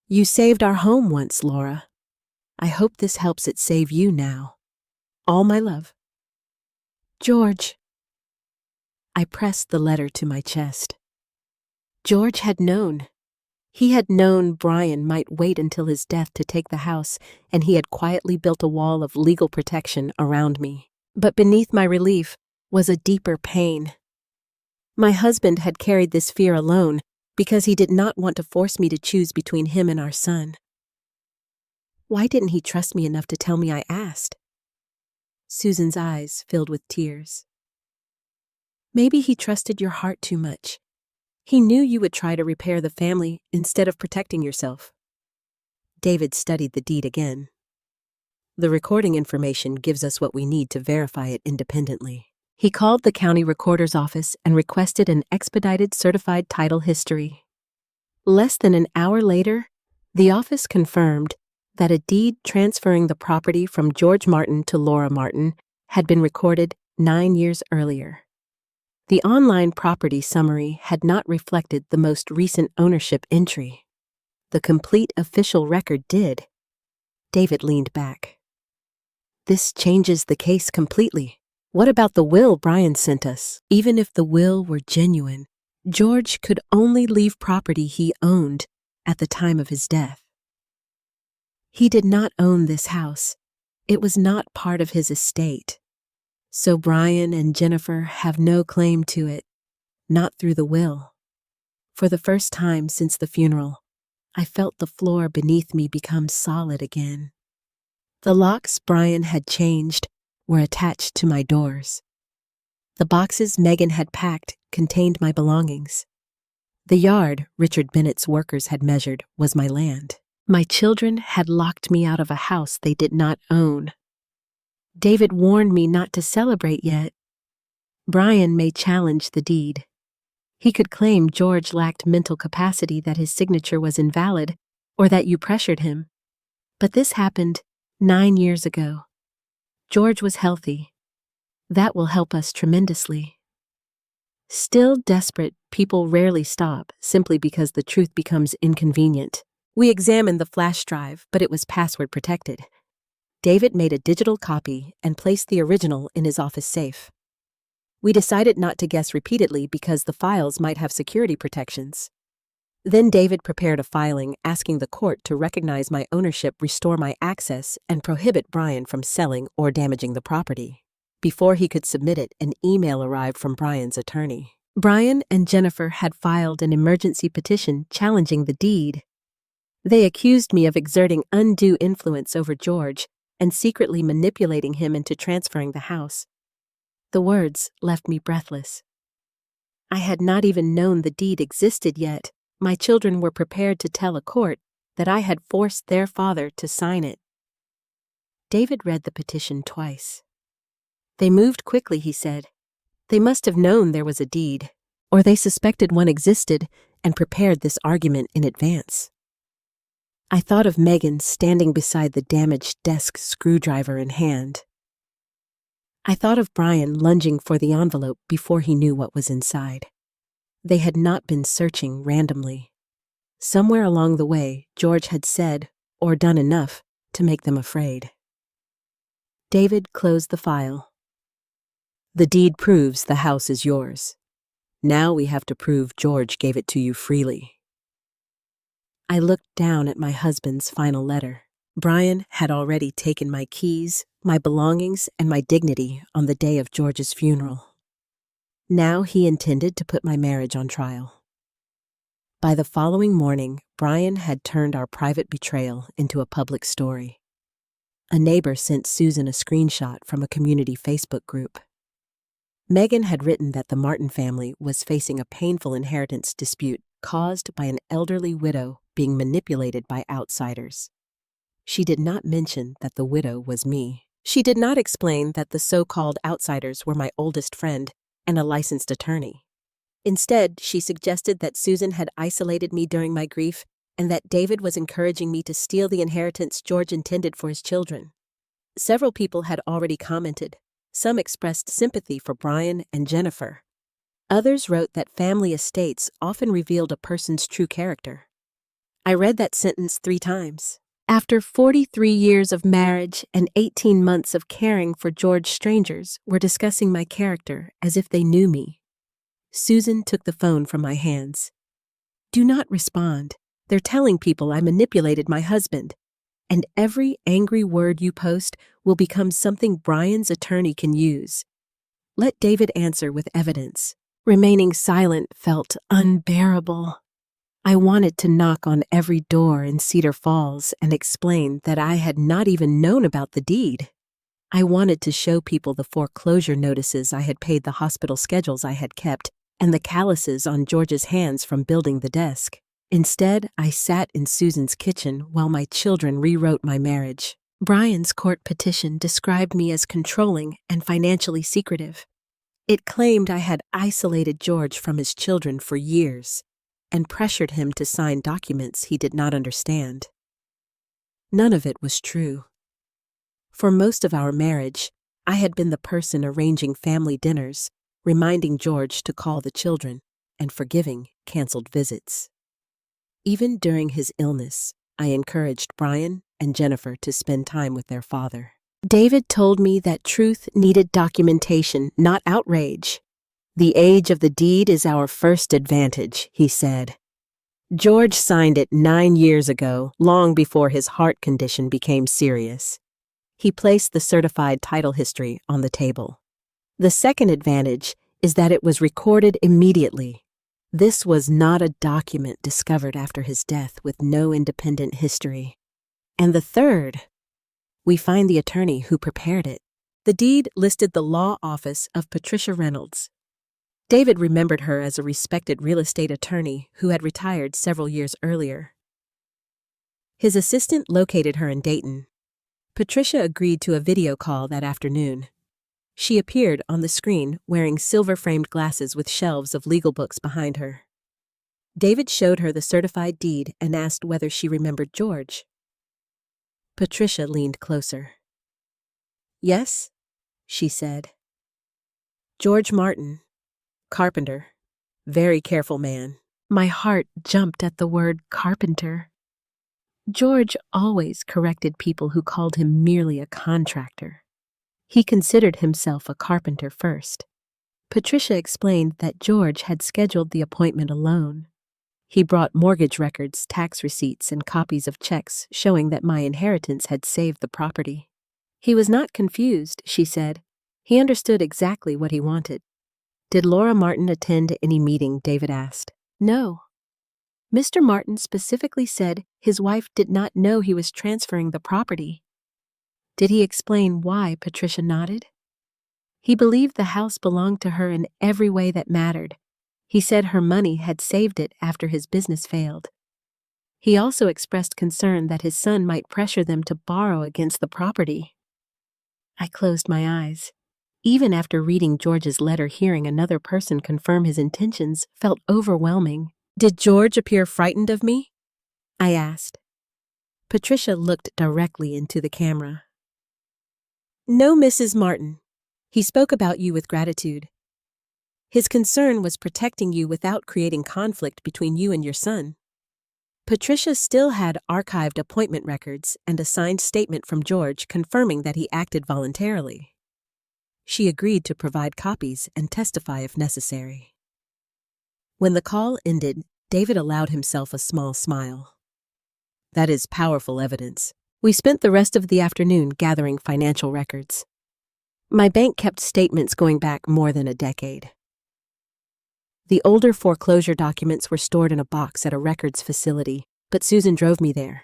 You saved our home once, Laura. I hope this helps it save you now. All my love. George. I pressed the letter to my chest. George had known. He had known Brian might wait until his death to take the house, and he had quietly built a wall of legal protection around me. But beneath my relief was a deeper pain. My husband had carried this fear alone because he did not want to force me to choose between him and our son. Why didn't he trust me enough to tell me I asked? Susan's eyes filled with tears. Maybe he trusted your heart too much. He knew you would try to repair the family instead of protecting yourself. David studied the deed again. The recording information gives us what we need to verify it independently. He called the county recorder's office and requested an expedited certified title history. Less than an hour later, the office confirmed that a deed transferring the property from George Martin to Laura Martin had been recorded 9 years earlier. The online property summary had not reflected the most recent ownership entry. The complete official record did. David leaned back. This changes the case completely. What about the will Brian sent us? Even if the will were genuine, George could only leave property he owned at the time of his death. He did not own this house. It was not part of his estate. So Brian and Jennifer have no claim to it, not through the will. For the first time since the funeral, I felt the floor beneath me become solid again. The locks Brian had changed were attached to my doors. The boxes Megan had packed contained my belongings. The yard Richard Bennett's workers had measured was my land. My children had locked me out of a house they did not own. David warned me not to celebrate yet. Brian may challenge the deed. He could claim George lacked mental capacity, that his signature was invalid, or that you pressured him. But this happened 9 years ago. George was healthy. That will help us tremendously. Still desperate, people rarely stop simply because the truth becomes inconvenient. We examined the flash drive, but it was password protected. David made a digital copy and placed the original in his office safe. We decided not to guess repeatedly because the files might have security protections. Then David prepared a filing asking the court to recognize my ownership, restore my access, and prohibit Brian from selling or damaging the property. Before he could submit it, an email arrived from Brian's attorney. Brian and Jennifer had filed an emergency petition challenging the deed. They accused me of exerting undue influence over George and secretly manipulating him into transferring the house. The words left me breathless. I had not even known the deed existed yet. My children were prepared to tell a court that I had forced their father to sign it. David read the petition twice. They moved quickly, he said. They must have known there was a deed, or they suspected one existed and prepared this argument in advance. I thought of Megan standing beside the damaged desk, screwdriver in hand. I thought of Brian lunging for the envelope before he knew what was inside. They had not been searching randomly. Somewhere along the way, George had said or done enough to make them afraid. David closed the file. The deed proves the house is yours. Now we have to prove George gave it to you freely. I looked down at my husband's final letter. Brian had already taken my keys, my belongings, and my dignity on the day of George's funeral. Now he intended to put my marriage on trial. By the following morning, Brian had turned our private betrayal into a public story. A neighbor sent Susan a screenshot from a community Facebook group. Megan had written that the Martin family was facing a painful inheritance dispute caused by an elderly widow being manipulated by outsiders. She did not mention that the widow was me. She did not explain that the so-called outsiders were my oldest friend and a licensed attorney. Instead, she suggested that Susan had isolated me during my grief and that David was encouraging me to steal the inheritance George intended for his children. Several people had already commented. Some expressed sympathy for Brian and Jennifer. Others wrote that family estates often revealed a person's true character. I read that sentence 3 times. After 43 years of marriage and 18 months of caring for George, strangers were discussing my character as if they knew me. Susan took the phone from my hands. Do not respond. They're telling people I manipulated my husband. And every angry word you post will become something Brian's attorney can use. Let David answer with evidence. Remaining silent felt unbearable. I wanted to knock on every door in Cedar Falls and explain that I had not even known about the deed. I wanted to show people the foreclosure notices I had paid, the hospital schedules I had kept, and the calluses on George's hands from building the desk. Instead, I sat in Susan's kitchen while my children rewrote my marriage. Brian's court petition described me as controlling and financially secretive. It claimed I had isolated George from his children for years and pressured him to sign documents he did not understand. None of it was true. For most of our marriage, I had been the person arranging family dinners, reminding George to call the children, and forgiving canceled visits. Even during his illness, I encouraged Brian and Jennifer to spend time with their father. David told me that truth needed documentation, not outrage. The age of the deed is our first advantage, he said. George signed it 9 years ago, long before his heart condition became serious. He placed the certified title history on the table. The second advantage is that it was recorded immediately. This was not a document discovered after his death with no independent history. And the third, we find the attorney who prepared it. The deed listed the law office of Patricia Reynolds. David remembered her as a respected real estate attorney who had retired several years earlier. His assistant located her in Dayton. Patricia agreed to a video call that afternoon. She appeared on the screen wearing silver-framed glasses with shelves of legal books behind her. David showed her the certified deed and asked whether she remembered George. Patricia leaned closer. Yes, she said. George Martin, carpenter, very careful man. My heart jumped at the word carpenter. George always corrected people who called him merely a contractor. He considered himself a carpenter first. Patricia explained that George had scheduled the appointment alone. He brought mortgage records, tax receipts, and copies of checks showing that my inheritance had saved the property. He was not confused, she said. He understood exactly what he wanted. Did Laura Martin attend any meeting? David asked. No. Mr. Martin specifically said his wife did not know he was transferring the property. Did he explain why? Patricia nodded. He believed the house belonged to her in every way that mattered. He said her money had saved it after his business failed. He also expressed concern that his son might pressure them to borrow against the property. I closed my eyes. Even after reading George's letter, hearing another person confirm his intentions felt overwhelming. Did George appear frightened of me? I asked. Patricia looked directly into the camera. No, Mrs. Martin. He spoke about you with gratitude. His concern was protecting you without creating conflict between you and your son. Patricia still had archived appointment records and a signed statement from George confirming that he acted voluntarily. She agreed to provide copies and testify if necessary. When the call ended, David allowed himself a small smile. That is powerful evidence. We spent the rest of the afternoon gathering financial records. My bank kept statements going back more than a decade. The older foreclosure documents were stored in a box at a records facility, but Susan drove me there.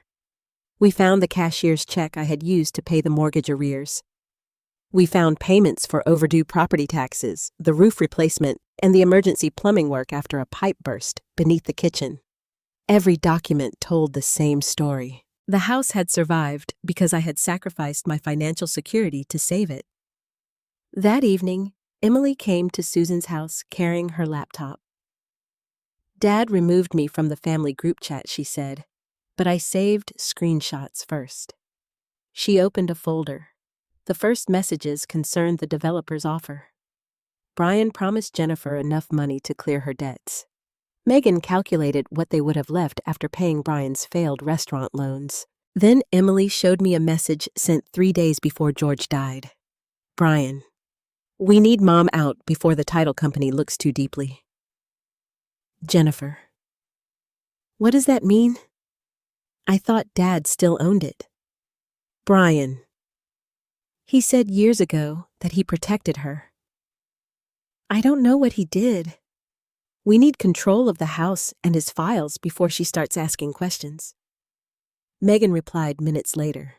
We found the cashier's check I had used to pay the mortgage arrears. We found payments for overdue property taxes, the roof replacement, and the emergency plumbing work after a pipe burst beneath the kitchen. Every document told the same story. The house had survived because I had sacrificed my financial security to save it. That evening, Emily came to Susan's house carrying her laptop. Dad removed me from the family group chat, she said, but I saved screenshots first. She opened a folder. The first messages concerned the developer's offer. Brian promised Jennifer enough money to clear her debts. Megan calculated what they would have left after paying Brian's failed restaurant loans. Then Emily showed me a message sent 3 days before George died. Brian, we need Mom out before the title company looks too deeply. Jennifer. What does that mean? I thought Dad still owned it. Brian. He said years ago that he protected her. I don't know what he did. We need control of the house and his files before she starts asking questions. Megan replied minutes later.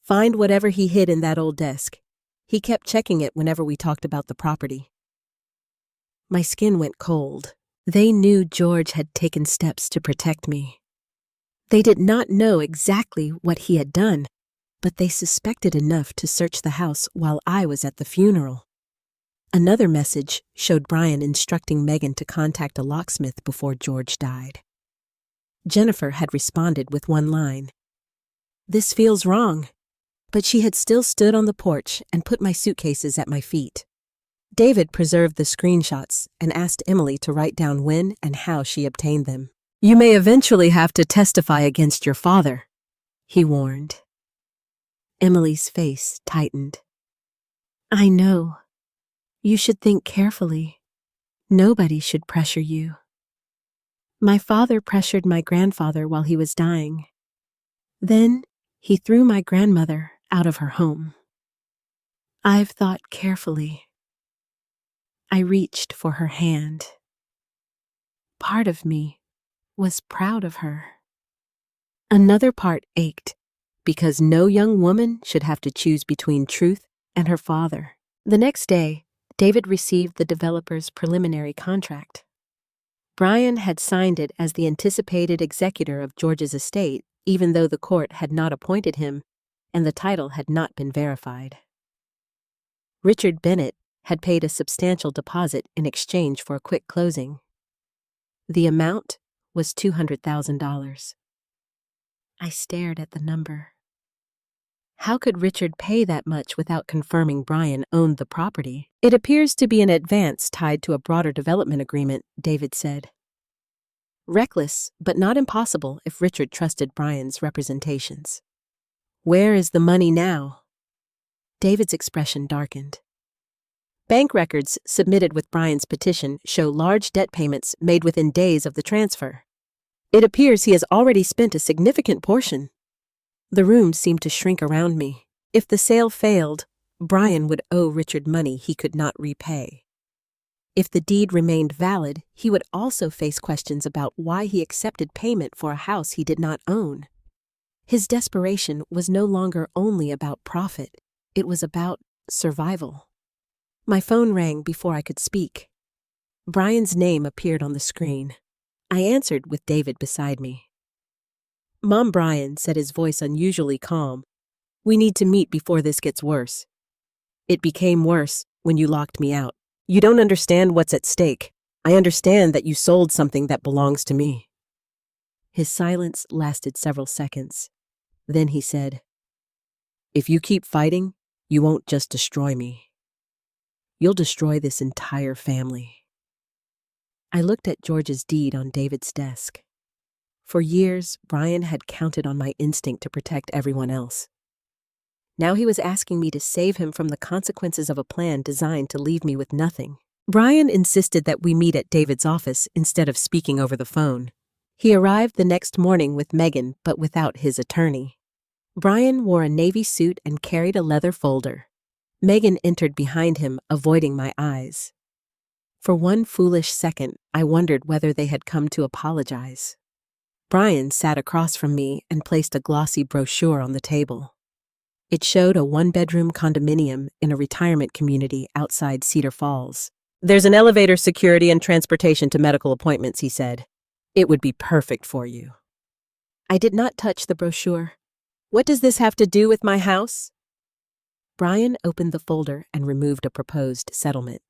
Find whatever he hid in that old desk. He kept checking it whenever we talked about the property. My skin went cold. They knew George had taken steps to protect me. They did not know exactly what he had done, but they suspected enough to search the house while I was at the funeral. Another message showed Brian instructing Megan to contact a locksmith before George died. Jennifer had responded with one line. This feels wrong. But she had still stood on the porch and put my suitcases at my feet. David preserved the screenshots and asked Emily to write down when and how she obtained them. You may eventually have to testify against your father, he warned. Emily's face tightened. I know. You should think carefully. Nobody should pressure you. My father pressured my grandfather while he was dying. Then he threw my grandmother out of her home. I've thought carefully. I reached for her hand. Part of me was proud of her. Another part ached because no young woman should have to choose between truth and her father. The next day, David received the developer's preliminary contract. Brian had signed it as the anticipated executor of George's estate, even though the court had not appointed him and the title had not been verified. Richard Bennett had paid a substantial deposit in exchange for a quick closing. The amount was $200,000. I stared at the number. How could Richard pay that much without confirming Brian owned the property? It appears to be an advance tied to a broader development agreement, David said. Reckless, but not impossible if Richard trusted Brian's representations. Where is the money now? David's expression darkened. Bank records submitted with Brian's petition show large debt payments made within days of the transfer. It appears he has already spent a significant portion. The room seemed to shrink around me. If the sale failed, Brian would owe Richard money he could not repay. If the deed remained valid, he would also face questions about why he accepted payment for a house he did not own. His desperation was no longer only about profit, it was about survival. My phone rang before I could speak. Brian's name appeared on the screen. I answered with David beside me. "Mom," Brian said, his voice unusually calm. "We need to meet before this gets worse. It became worse when you locked me out. You don't understand what's at stake. I understand that you sold something that belongs to me." His silence lasted several seconds. Then he said, "If you keep fighting, you won't just destroy me. You'll destroy this entire family." I looked at George's deed on David's desk. For years, Brian had counted on my instinct to protect everyone else. Now he was asking me to save him from the consequences of a plan designed to leave me with nothing. Brian insisted that we meet at David's office instead of speaking over the phone. He arrived the next morning with Megan, but without his attorney. Brian wore a navy suit and carried a leather folder. Megan entered behind him, avoiding my eyes. For one foolish second, I wondered whether they had come to apologize. Brian sat across from me and placed a glossy brochure on the table. It showed a one-bedroom condominium in a retirement community outside Cedar Falls. "There's an elevator, security, and transportation to medical appointments," he said. "It would be perfect for you." I did not touch the brochure. "What does this have to do with my house?" Brian opened the folder and removed a proposed settlement.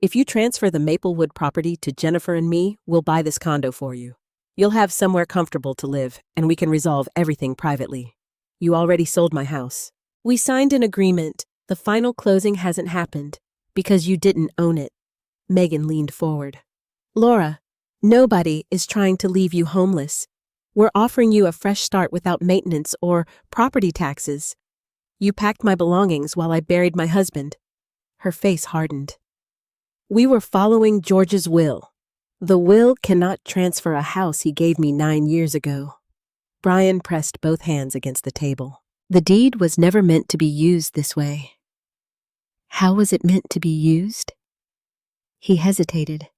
"If you transfer the Maplewood property to Jennifer and me, we'll buy this condo for you. You'll have somewhere comfortable to live, and we can resolve everything privately. You already sold my house. We signed an agreement. The final closing hasn't happened because you didn't own it." Megan leaned forward. "Laura, nobody is trying to leave you homeless. We're offering you a fresh start without maintenance or property taxes. You packed my belongings while I buried my husband." Her face hardened. "We were following George's will. The will cannot transfer a house he gave me 9 years ago." Brian pressed both hands against the table. "The deed was never meant to be used this way." "How was it meant to be used?" He hesitated.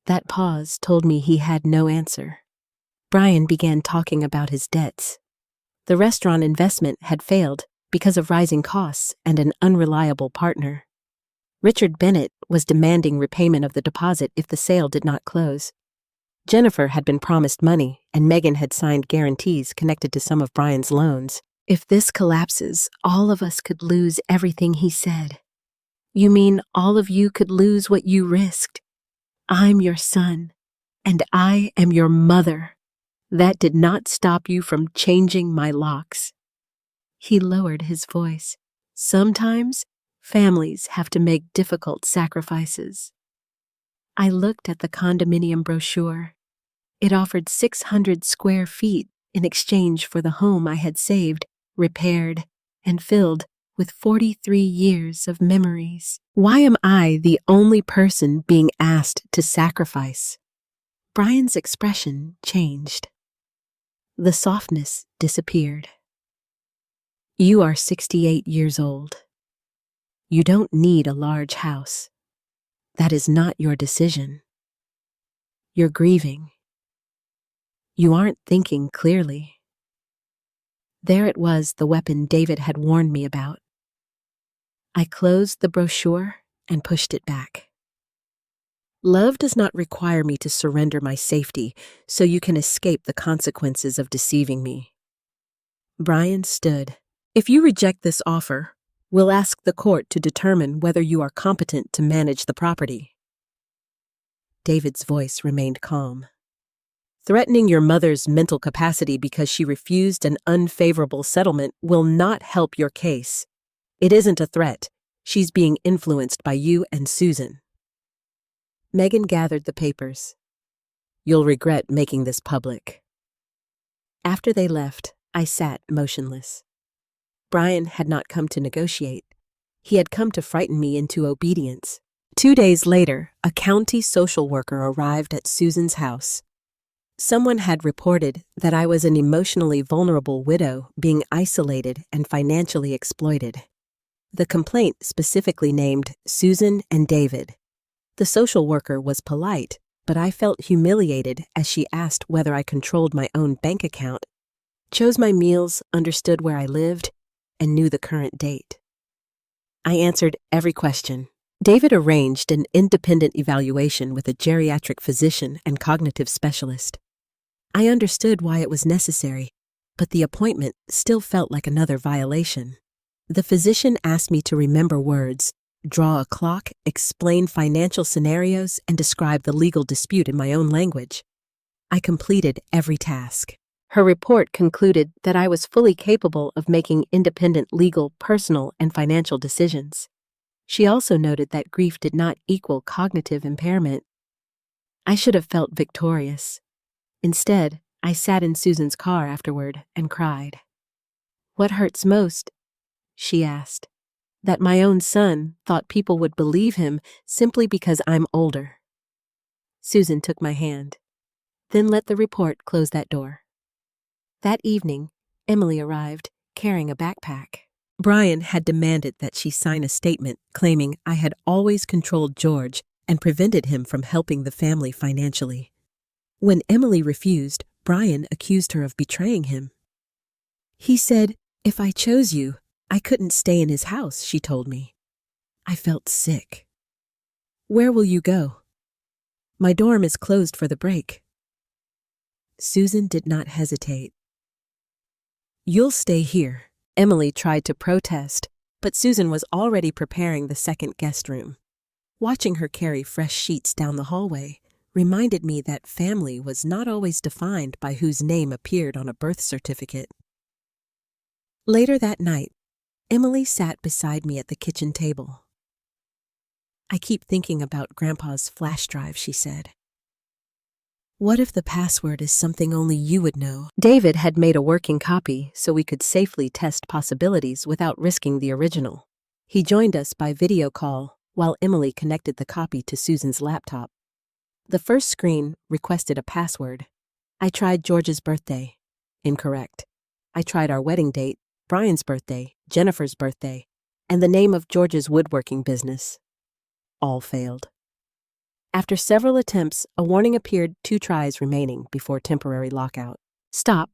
That pause told me he had no answer. Brian began talking about his debts. The restaurant investment had failed because of rising costs and an unreliable partner. Richard Bennett was demanding repayment of the deposit if the sale did not close. Jennifer had been promised money, and Megan had signed guarantees connected to some of Brian's loans. "If this collapses, all of us could lose everything," he said. "You mean all of you could lose what you risked? I'm your son, and I am your mother. That did not stop you from changing my locks." He lowered his voice. "Sometimes families have to make difficult sacrifices." I looked at the condominium brochure. It offered 600 square feet in exchange for the home I had saved, repaired, and filled with 43 years of memories. Why am I the only person being asked to sacrifice? Brian's expression changed. The softness disappeared. "You are 68 years old. You don't need a large house. That is not your decision. You're grieving. You aren't thinking clearly." There it was, the weapon David had warned me about. I closed the brochure and pushed it back. Love does not require me to surrender my safety so you can escape the consequences of deceiving me. Brian stood. "If you reject this offer, we'll ask the court to determine whether you are competent to manage the property." David's voice remained calm. "Threatening your mother's mental capacity because she refused an unfavorable settlement will not help your case. It isn't a threat. She's being influenced by you and Susan." Megan gathered the papers. "You'll regret making this public." After they left, I sat motionless. Brian had not come to negotiate. He had come to frighten me into obedience. 2 days later, a county social worker arrived at Susan's house. Someone had reported that I was an emotionally vulnerable widow being isolated and financially exploited. The complaint specifically named Susan and David. The social worker was polite, but I felt humiliated as she asked whether I controlled my own bank account, chose my meals, understood where I lived, and knew the current date. I answered every question. David arranged an independent evaluation with a geriatric physician and cognitive specialist. I understood why it was necessary, but the appointment still felt like another violation. The physician asked me to remember words, draw a clock, explain financial scenarios, and describe the legal dispute in my own language. I completed every task. Her report concluded that I was fully capable of making independent legal, personal, and financial decisions. She also noted that grief did not equal cognitive impairment. I should have felt victorious. Instead, I sat in Susan's car afterward and cried. "What hurts most?" she asked. "That my own son thought people would believe him simply because I'm older." Susan took my hand, then let the report close that door. That evening, Emily arrived, carrying a backpack. Brian had demanded that she sign a statement claiming I had always controlled George and prevented him from helping the family financially. When Emily refused, Brian accused her of betraying him. He said, "If I chose you, I couldn't stay in his house," she told me. I felt sick. "Where will you go?" "My dorm is closed for the break." Susan did not hesitate. "You'll stay here." Emily tried to protest, but Susan was already preparing the second guest room. Watching her carry fresh sheets down the hallway reminded me that family was not always defined by whose name appeared on a birth certificate. Later that night, Emily sat beside me at the kitchen table. "I keep thinking about Grandpa's flash drive," she said. "What if the password is something only you would know?" David had made a working copy so we could safely test possibilities without risking the original. He joined us by video call while Emily connected the copy to Susan's laptop. The first screen requested a password. I tried George's birthday. Incorrect. I tried our wedding date, Brian's birthday, Jennifer's birthday, and the name of George's woodworking business. All failed. After several attempts, a warning appeared, 2 tries remaining before temporary lockout. "Stop,"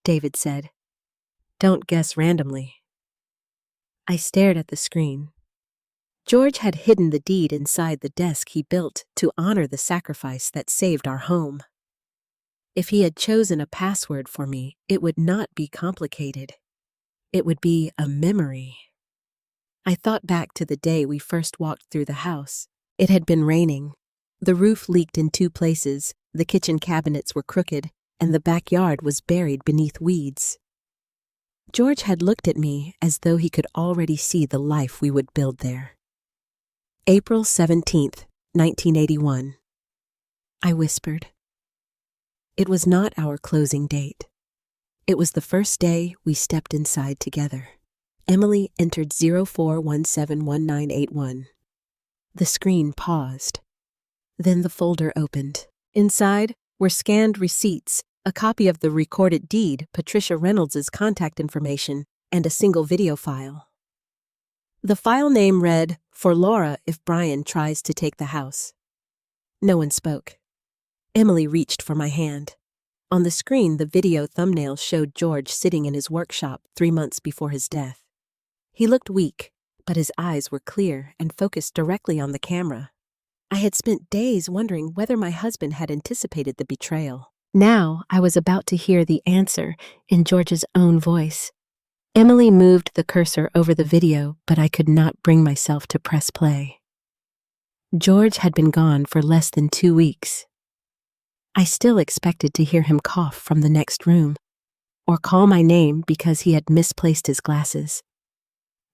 David said. "Don't guess randomly." I stared at the screen. George had hidden the deed inside the desk he built to honor the sacrifice that saved our home. If he had chosen a password for me, it would not be complicated. It would be a memory. I thought back to the day we first walked through the house. It had been raining. The roof leaked in 2 places, the kitchen cabinets were crooked, and the backyard was buried beneath weeds. George had looked at me as though he could already see the life we would build there. April 17th, 1981. I whispered. It was not our closing date. It was the first day we stepped inside together. Emily entered 04171981. The screen paused. Then the folder opened. Inside were scanned receipts, a copy of the recorded deed, Patricia Reynolds' contact information, and a single video file. The file name read, "For Laura if Brian tries to take the house." No one spoke. Emily reached for my hand. On the screen, the video thumbnail showed George sitting in his workshop 3 months before his death. He looked weak, but his eyes were clear and focused directly on the camera. I had spent days wondering whether my husband had anticipated the betrayal. Now I was about to hear the answer in George's own voice. Emily moved the cursor over the video, but I could not bring myself to press play. George had been gone for less than 2 weeks. I still expected to hear him cough from the next room, or call my name because he had misplaced his glasses.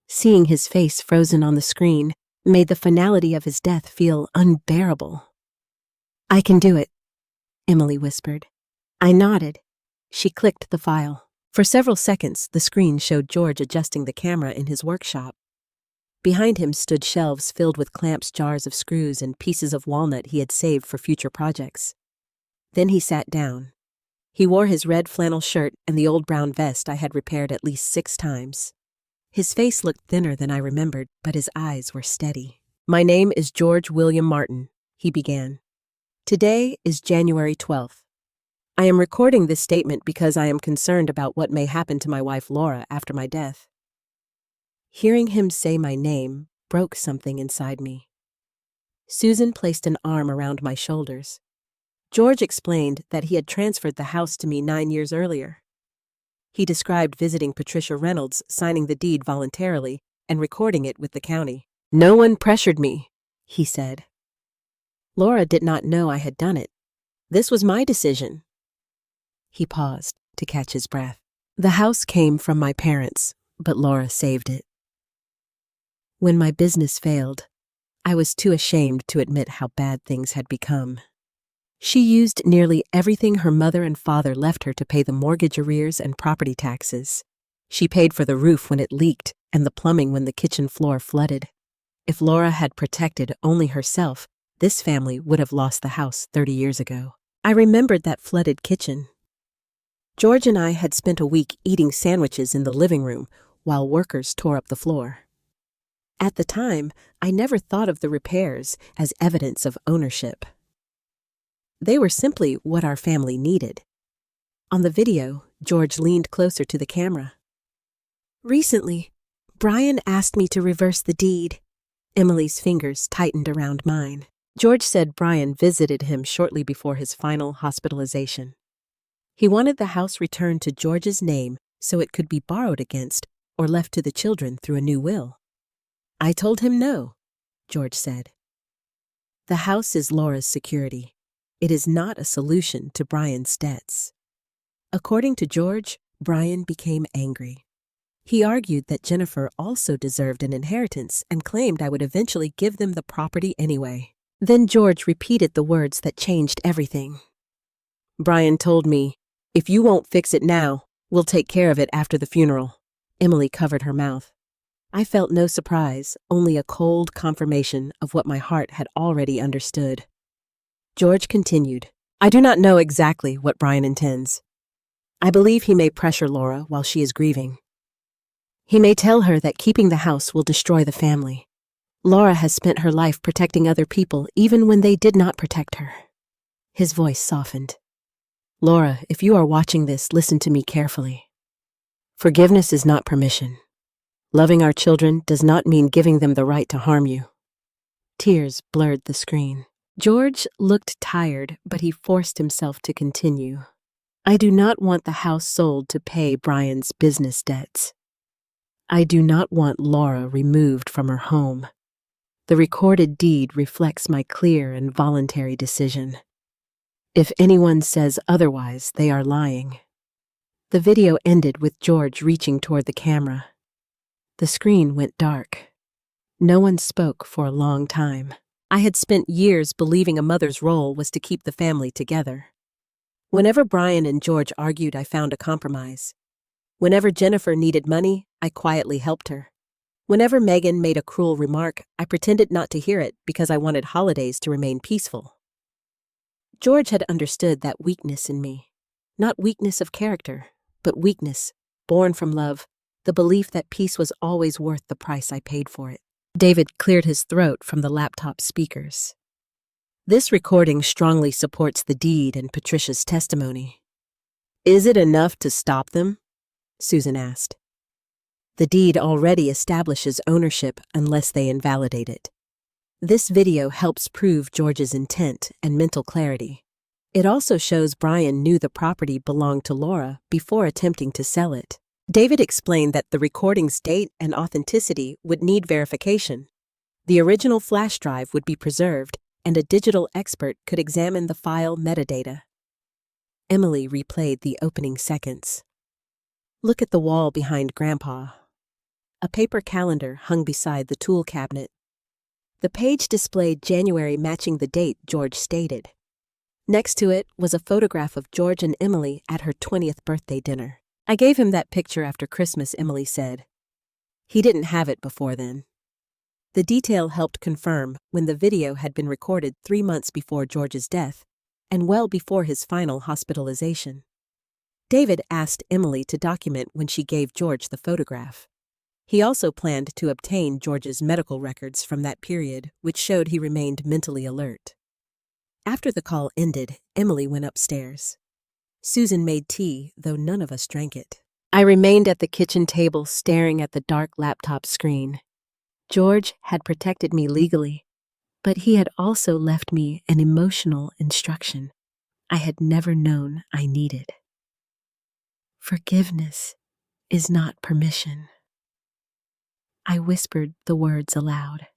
Seeing his face frozen on the screen made the finality of his death feel unbearable. "I can do it," Emily whispered. I nodded. She clicked the file. For several seconds, the screen showed George adjusting the camera in his workshop. Behind him stood shelves filled with clamps, jars of screws, and pieces of walnut he had saved for future projects. Then he sat down. He wore his red flannel shirt and the old brown vest I had repaired at least 6 times. His face looked thinner than I remembered, but his eyes were steady. My name is George William Martin, he began. Today is January 12th. I am recording this statement because I am concerned about what may happen to my wife Laura after my death. Hearing him say my name broke something inside me. Susan placed an arm around my shoulders. George explained that he had transferred the house to me 9 years earlier. He described visiting Patricia Reynolds, signing the deed voluntarily, and recording it with the county. No one pressured me, he said. Laura did not know I had done it. This was my decision. He paused to catch his breath. The house came from my parents, but Laura saved it. When my business failed, I was too ashamed to admit how bad things had become. She used nearly everything her mother and father left her to pay the mortgage arrears and property taxes. She paid for the roof when it leaked and the plumbing when the kitchen floor flooded. If Laura had protected only herself, this family would have lost the house 30 years ago. I remembered that flooded kitchen. George and I had spent a week eating sandwiches in the living room while workers tore up the floor. At the time, I never thought of the repairs as evidence of ownership. They were simply what our family needed. On the video, George leaned closer to the camera. Recently, Brian asked me to reverse the deed. Emily's fingers tightened around mine. George said Brian visited him shortly before his final hospitalization. He wanted the house returned to George's name so it could be borrowed against or left to the children through a new will. I told him no, George said. The house is Laura's security. It is not a solution to Brian's debts. According to George, Brian became angry. He argued that Jennifer also deserved an inheritance and claimed I would eventually give them the property anyway. Then George repeated the words that changed everything. Brian told me, "If you won't fix it now, we'll take care of it after the funeral." Emily covered her mouth. I felt no surprise, only a cold confirmation of what my heart had already understood. George continued, "I do not know exactly what Brian intends. I believe he may pressure Laura while she is grieving. He may tell her that keeping the house will destroy the family. Laura has spent her life protecting other people even when they did not protect her." His voice softened. "Laura, if you are watching this, listen to me carefully. Forgiveness is not permission. Loving our children does not mean giving them the right to harm you." Tears blurred the screen. George looked tired, but he forced himself to continue. "I do not want the house sold to pay Brian's business debts. I do not want Laura removed from her home. The recorded deed reflects my clear and voluntary decision. If anyone says otherwise, they are lying." The video ended with George reaching toward the camera. The screen went dark. No one spoke for a long time. I had spent years believing a mother's role was to keep the family together. Whenever Brian and George argued, I found a compromise. Whenever Jennifer needed money, I quietly helped her. Whenever Megan made a cruel remark, I pretended not to hear it because I wanted holidays to remain peaceful. George had understood that weakness in me. Not weakness of character, but weakness, born from love, the belief that peace was always worth the price I paid for it. David cleared his throat from the laptop speakers. "This recording strongly supports the deed and Patricia's testimony." "Is it enough to stop them?" Susan asked. "The deed already establishes ownership unless they invalidate it. This video helps prove George's intent and mental clarity. It also shows Brian knew the property belonged to Laura before attempting to sell it." David explained that the recording's date and authenticity would need verification. The original flash drive would be preserved, and a digital expert could examine the file metadata. Emily replayed the opening seconds. "Look at the wall behind Grandpa." A paper calendar hung beside the tool cabinet. The page displayed January matching the date George stated. Next to it was a photograph of George and Emily at her 20th birthday dinner. "I gave him that picture after Christmas," Emily said. "He didn't have it before then." The detail helped confirm when the video had been recorded 3 months before George's death and well before his final hospitalization. David asked Emily to document when she gave George the photograph. He also planned to obtain George's medical records from that period, which showed he remained mentally alert. After the call ended, Emily went upstairs. Susan made tea, though none of us drank it. I remained at the kitchen table staring at the dark laptop screen. George had protected me legally, but he had also left me an emotional instruction I had never known I needed. Forgiveness is not permission. I whispered the words aloud.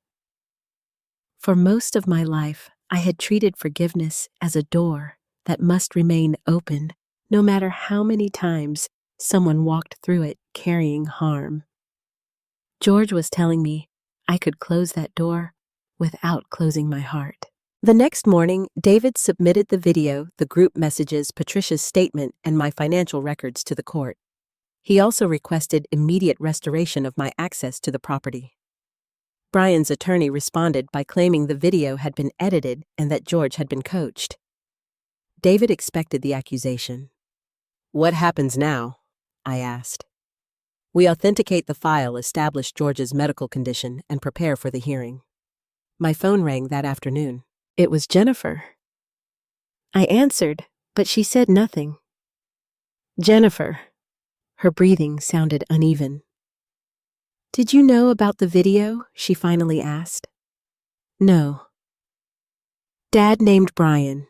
For most of my life, I had treated forgiveness as a door that must remain open no matter how many times someone walked through it carrying harm. George was telling me I could close that door without closing my heart. The next morning, David submitted the video, the group messages, Patricia's statement, and my financial records to the court. He also requested immediate restoration of my access to the property. Brian's attorney responded by claiming the video had been edited and that George had been coached. David expected the accusation. "What happens now?" I asked. "We authenticate the file, establish George's medical condition, and prepare for the hearing." My phone rang that afternoon. It was Jennifer. I answered, but she said nothing. "Jennifer." Her breathing sounded uneven. "Did you know about the video?" she finally asked. "No." "Dad named Brian."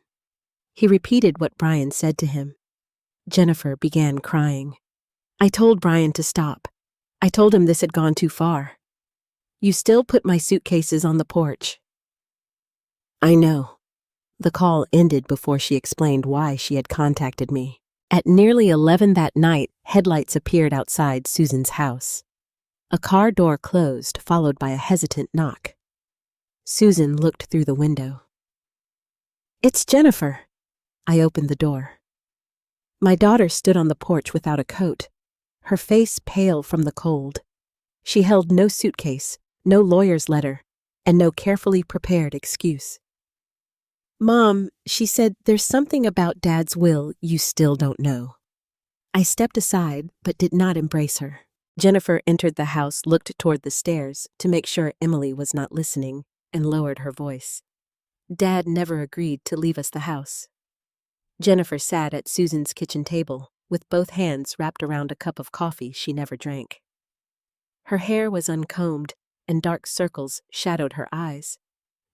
He repeated what Brian said to him. Jennifer began crying. "I told Brian to stop. I told him this had gone too far. You still put my suitcases on the porch." "I know." The call ended before she explained why she had contacted me. At nearly 11 that night, headlights appeared outside Susan's house. A car door closed, followed by a hesitant knock. Susan looked through the window. "It's Jennifer." I opened the door. My daughter stood on the porch without a coat, her face pale from the cold. She held no suitcase, no lawyer's letter, and no carefully prepared excuse. "Mom," she said, "there's something about Dad's will you still don't know." I stepped aside, but did not embrace her. Jennifer entered the house, looked toward the stairs to make sure Emily was not listening, and lowered her voice. "Dad never agreed to leave us the house." Jennifer sat at Susan's kitchen table, with both hands wrapped around a cup of coffee she never drank. Her hair was uncombed, and dark circles shadowed her eyes.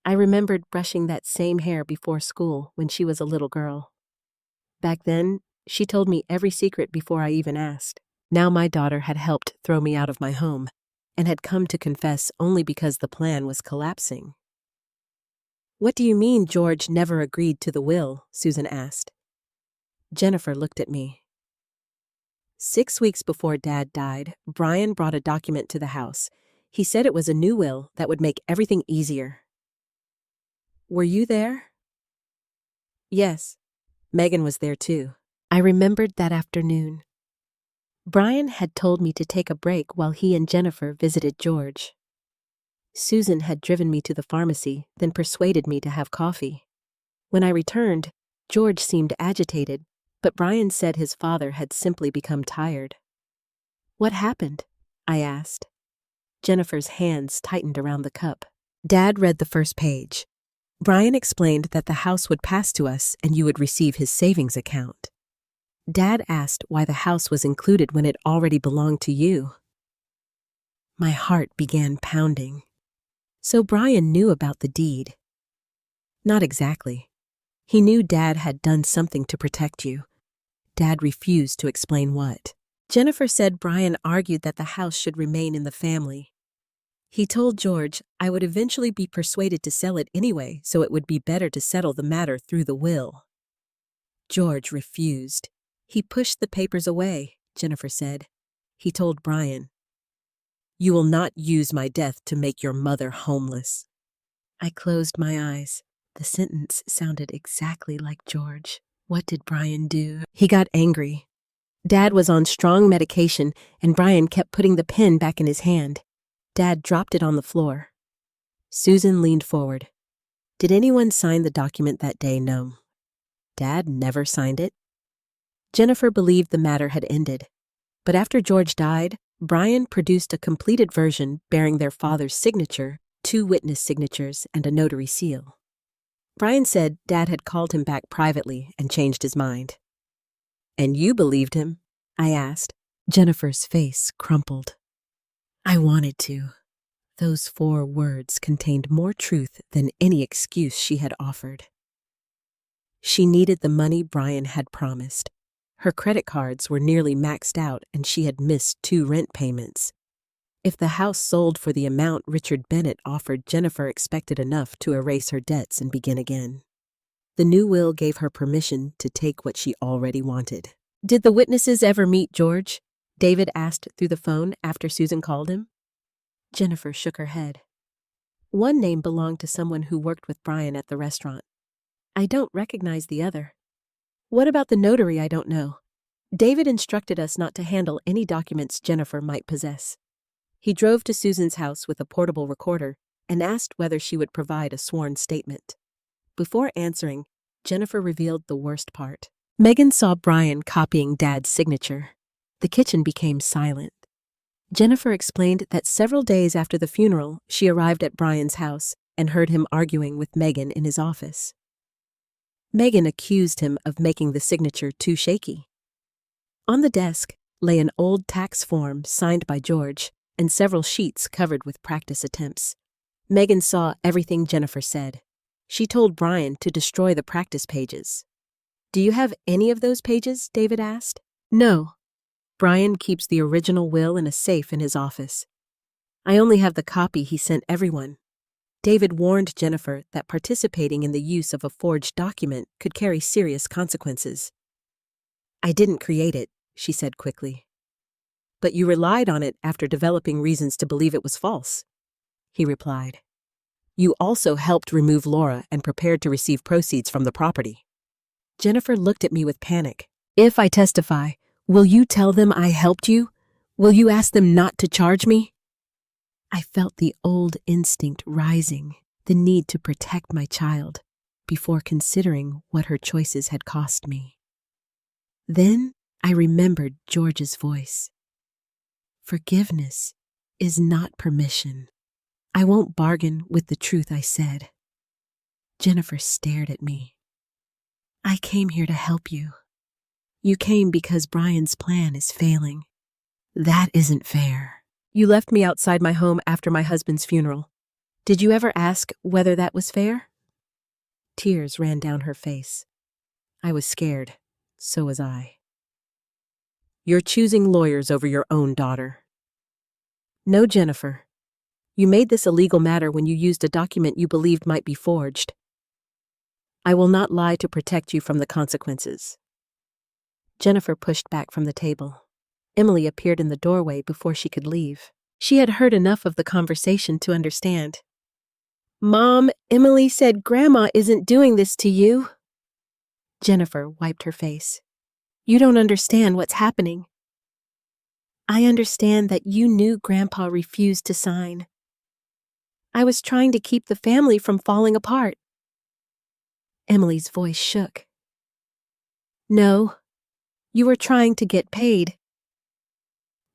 I remembered brushing that same hair before school when she was a little girl. Back then, she told me every secret before I even asked. Now my daughter had helped throw me out of my home, and had come to confess only because the plan was collapsing. "What do you mean George never agreed to the will?" Susan asked. Jennifer looked at me. 6 weeks before Dad died, Brian brought a document to the house. He said it was a new will that would make everything easier. "Were you there?" "Yes." Megan was there too. I remembered that afternoon. Brian had told me to take a break while he and Jennifer visited George. Susan had driven me to the pharmacy, then persuaded me to have coffee. When I returned, George seemed agitated, but Brian said his father had simply become tired. "What happened?" I asked. Jennifer's hands tightened around the cup. Dad read the first page. Brian explained that the house would pass to us and you would receive his savings account. Dad asked why the house was included when it already belonged to you. My heart began pounding. So Brian knew about the deed. Not exactly. He knew Dad had done something to protect you. Dad refused to explain what. Jennifer said Brian argued that the house should remain in the family. He told George I would eventually be persuaded to sell it anyway, so it would be better to settle the matter through the will. George refused. "He pushed the papers away," Jennifer said. He told Brian, "You will not use my death to make your mother homeless." I closed my eyes. The sentence sounded exactly like George. What did Brian do? He got angry. Dad was on strong medication, and Brian kept putting the pen back in his hand. Dad dropped it on the floor. Susan leaned forward. "Did anyone sign the document that day?" "No." "Dad never signed it?" Jennifer believed the matter had ended. But after George died, Brian produced a completed version bearing their father's signature, 2 witness signatures, and a notary seal. Brian said Dad had called him back privately and changed his mind. "And you believed him?" I asked. Jennifer's face crumpled. I wanted to. Those 4 words contained more truth than any excuse she had offered. She needed the money Brian had promised. Her credit cards were nearly maxed out and she had missed 2 rent payments. If the house sold for the amount Richard Bennett offered, Jennifer expected enough to erase her debts and begin again. The new will gave her permission to take what she already wanted. "Did the witnesses ever meet George?" David asked through the phone after Susan called him. Jennifer shook her head. One name belonged to someone who worked with Brian at the restaurant. I don't recognize the other. What about the notary? I don't know. David instructed us not to handle any documents Jennifer might possess. He drove to Susan's house with a portable recorder and asked whether she would provide a sworn statement. Before answering, Jennifer revealed the worst part. Megan saw Brian copying Dad's signature. The kitchen became silent. Jennifer explained that several days after the funeral, she arrived at Brian's house and heard him arguing with Megan in his office. Megan accused him of making the signature too shaky. On the desk lay an old tax form signed by George and several sheets covered with practice attempts. Megan saw everything Jennifer said. She told Brian to destroy the practice pages. "Do you have any of those pages?" David asked. "No. Brian keeps the original will in a safe in his office. I only have the copy he sent everyone." David warned Jennifer that participating in the use of a forged document could carry serious consequences. "I didn't create it," she said quickly. "But you relied on it after developing reasons to believe it was false," he replied. "You also helped remove Laura and prepared to receive proceeds from the property." Jennifer looked at me with panic. "If I testify, will you tell them I helped you? Will you ask them not to charge me?" I felt the old instinct rising, the need to protect my child, before considering what her choices had cost me. Then I remembered George's voice. "Forgiveness is not permission. I won't bargain with the truth I said." Jennifer stared at me. "I came here to help you. You came because Brian's plan is failing. That isn't fair. You left me outside my home after my husband's funeral. Did you ever ask whether that was fair?" Tears ran down her face. I was scared. So was I. "You're choosing lawyers over your own daughter." "No, Jennifer. You made this a legal matter when you used a document you believed might be forged. I will not lie to protect you from the consequences." Jennifer pushed back from the table. Emily appeared in the doorway before she could leave. She had heard enough of the conversation to understand. "Mom, Emily said Grandma isn't doing this to you." Jennifer wiped her face. "You don't understand what's happening. I understand that you knew Grandpa refused to sign. I was trying to keep the family from falling apart." Emily's voice shook. "No, you were trying to get paid."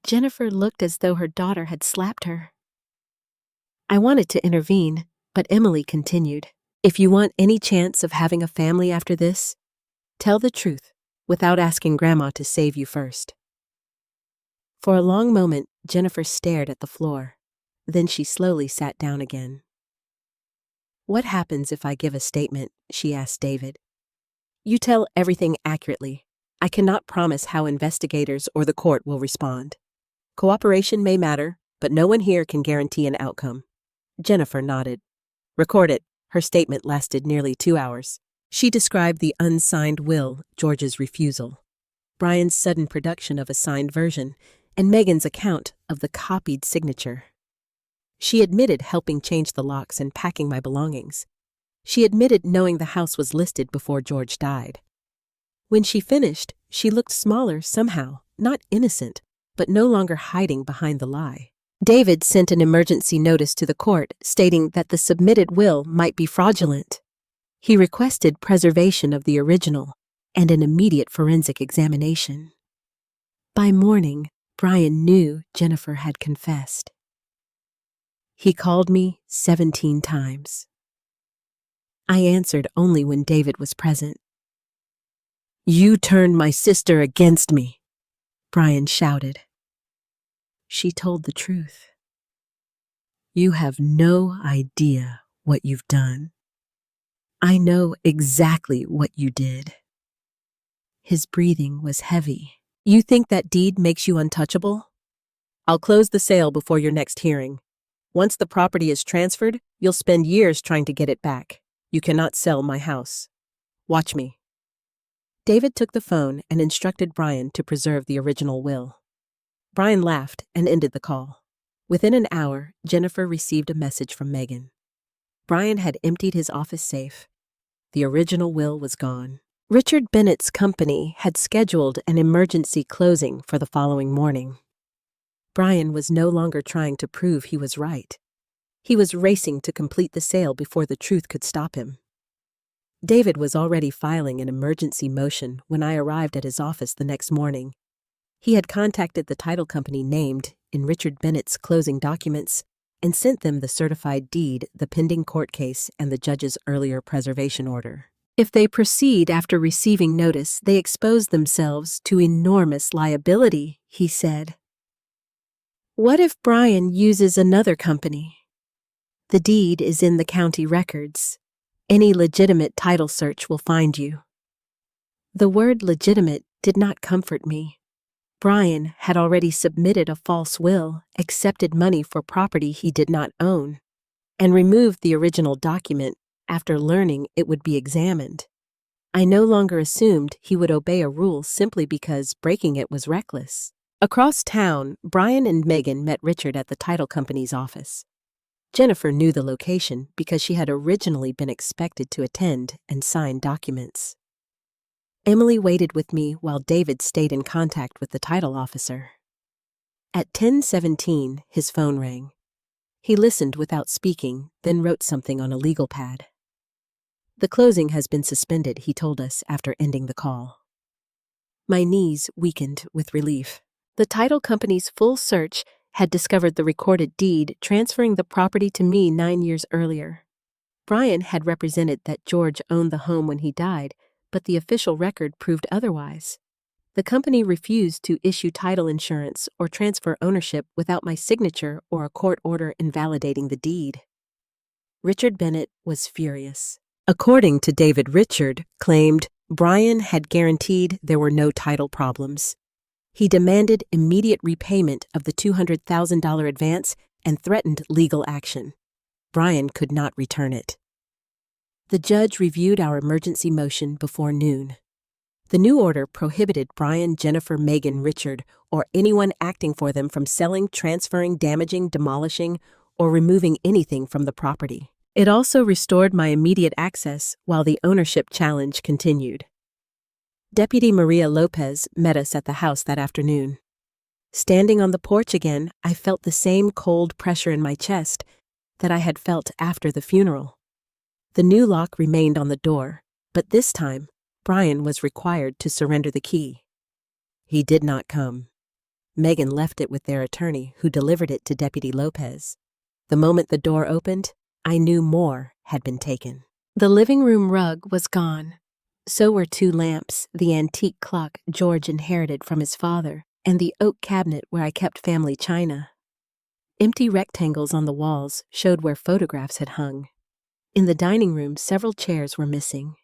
Jennifer looked as though her daughter had slapped her. I wanted to intervene, but Emily continued. "If you want any chance of having a family after this, tell the truth without asking Grandma to save you first." For a long moment, Jennifer stared at the floor. Then she slowly sat down again. "What happens if I give a statement?" she asked David. "You tell everything accurately. I cannot promise how investigators or the court will respond. Cooperation may matter, but no one here can guarantee an outcome." Jennifer nodded. "Record it." Her statement lasted nearly 2 hours. She described the unsigned will, George's refusal, Brian's sudden production of a signed version, and Megan's account of the copied signature. She admitted helping change the locks and packing my belongings. She admitted knowing the house was listed before George died. When she finished, she looked smaller somehow, not innocent, but no longer hiding behind the lie. David sent an emergency notice to the court stating that the submitted will might be fraudulent. He requested preservation of the original and an immediate forensic examination. By morning, Brian knew Jennifer had confessed. He called me 17 times. I answered only when David was present. "You turned my sister against me," Brian shouted. She told the truth. "You have no idea what you've done. I know exactly what you did." His breathing was heavy. "You think that deed makes you untouchable? I'll close the sale before your next hearing. Once the property is transferred, you'll spend years trying to get it back. You cannot sell my house. Watch me." David took the phone and instructed Brian to preserve the original will. Brian laughed and ended the call. Within an hour, Jennifer received a message from Megan. Brian had emptied his office safe. The original will was gone. Richard Bennett's company had scheduled an emergency closing for the following morning. Brian was no longer trying to prove he was right. He was racing to complete the sale before the truth could stop him. David was already filing an emergency motion when I arrived at his office the next morning. He had contacted the title company named in Richard Bennett's closing documents and sent them the certified deed, the pending court case, and the judge's earlier preservation order. If they proceed after receiving notice, they expose themselves to enormous liability, he said. What if Brian uses another company? The deed is in the county records. Any legitimate title search will find you. The word legitimate did not comfort me. Brian had already submitted a false will, accepted money for property he did not own, and removed the original document after learning it would be examined. I no longer assumed he would obey a rule simply because breaking it was reckless. Across town, Brian and Megan met Richard at the title company's office. Jennifer knew the location because she had originally been expected to attend and sign documents. Emily waited with me while David stayed in contact with the title officer. At 10:17, his phone rang. He listened without speaking, then wrote something on a legal pad. The closing has been suspended, he told us after ending the call. My knees weakened with relief. The title company's full search had discovered the recorded deed transferring the property to me 9 years earlier. Brian had represented that George owned the home when he died, but the official record proved otherwise. The company refused to issue title insurance or transfer ownership without my signature or a court order invalidating the deed. Richard Bennett was furious. According to David, Richard claimed Brian had guaranteed there were no title problems. He demanded immediate repayment of the $200,000 advance and threatened legal action. Brian could not return it. The judge reviewed our emergency motion before noon. The new order prohibited Brian, Jennifer, Megan, Richard, or anyone acting for them from selling, transferring, damaging, demolishing, or removing anything from the property. It also restored my immediate access while the ownership challenge continued. Deputy Maria Lopez met us at the house that afternoon. Standing on the porch again, I felt the same cold pressure in my chest that I had felt after the funeral. The new lock remained on the door, but this time, Brian was required to surrender the key. He did not come. Megan left it with their attorney, who delivered it to Deputy Lopez. The moment the door opened, I knew more had been taken. The living room rug was gone. So were 2 lamps, the antique clock George inherited from his father, and the oak cabinet where I kept family china. Empty rectangles on the walls showed where photographs had hung. In the dining room, several chairs were missing.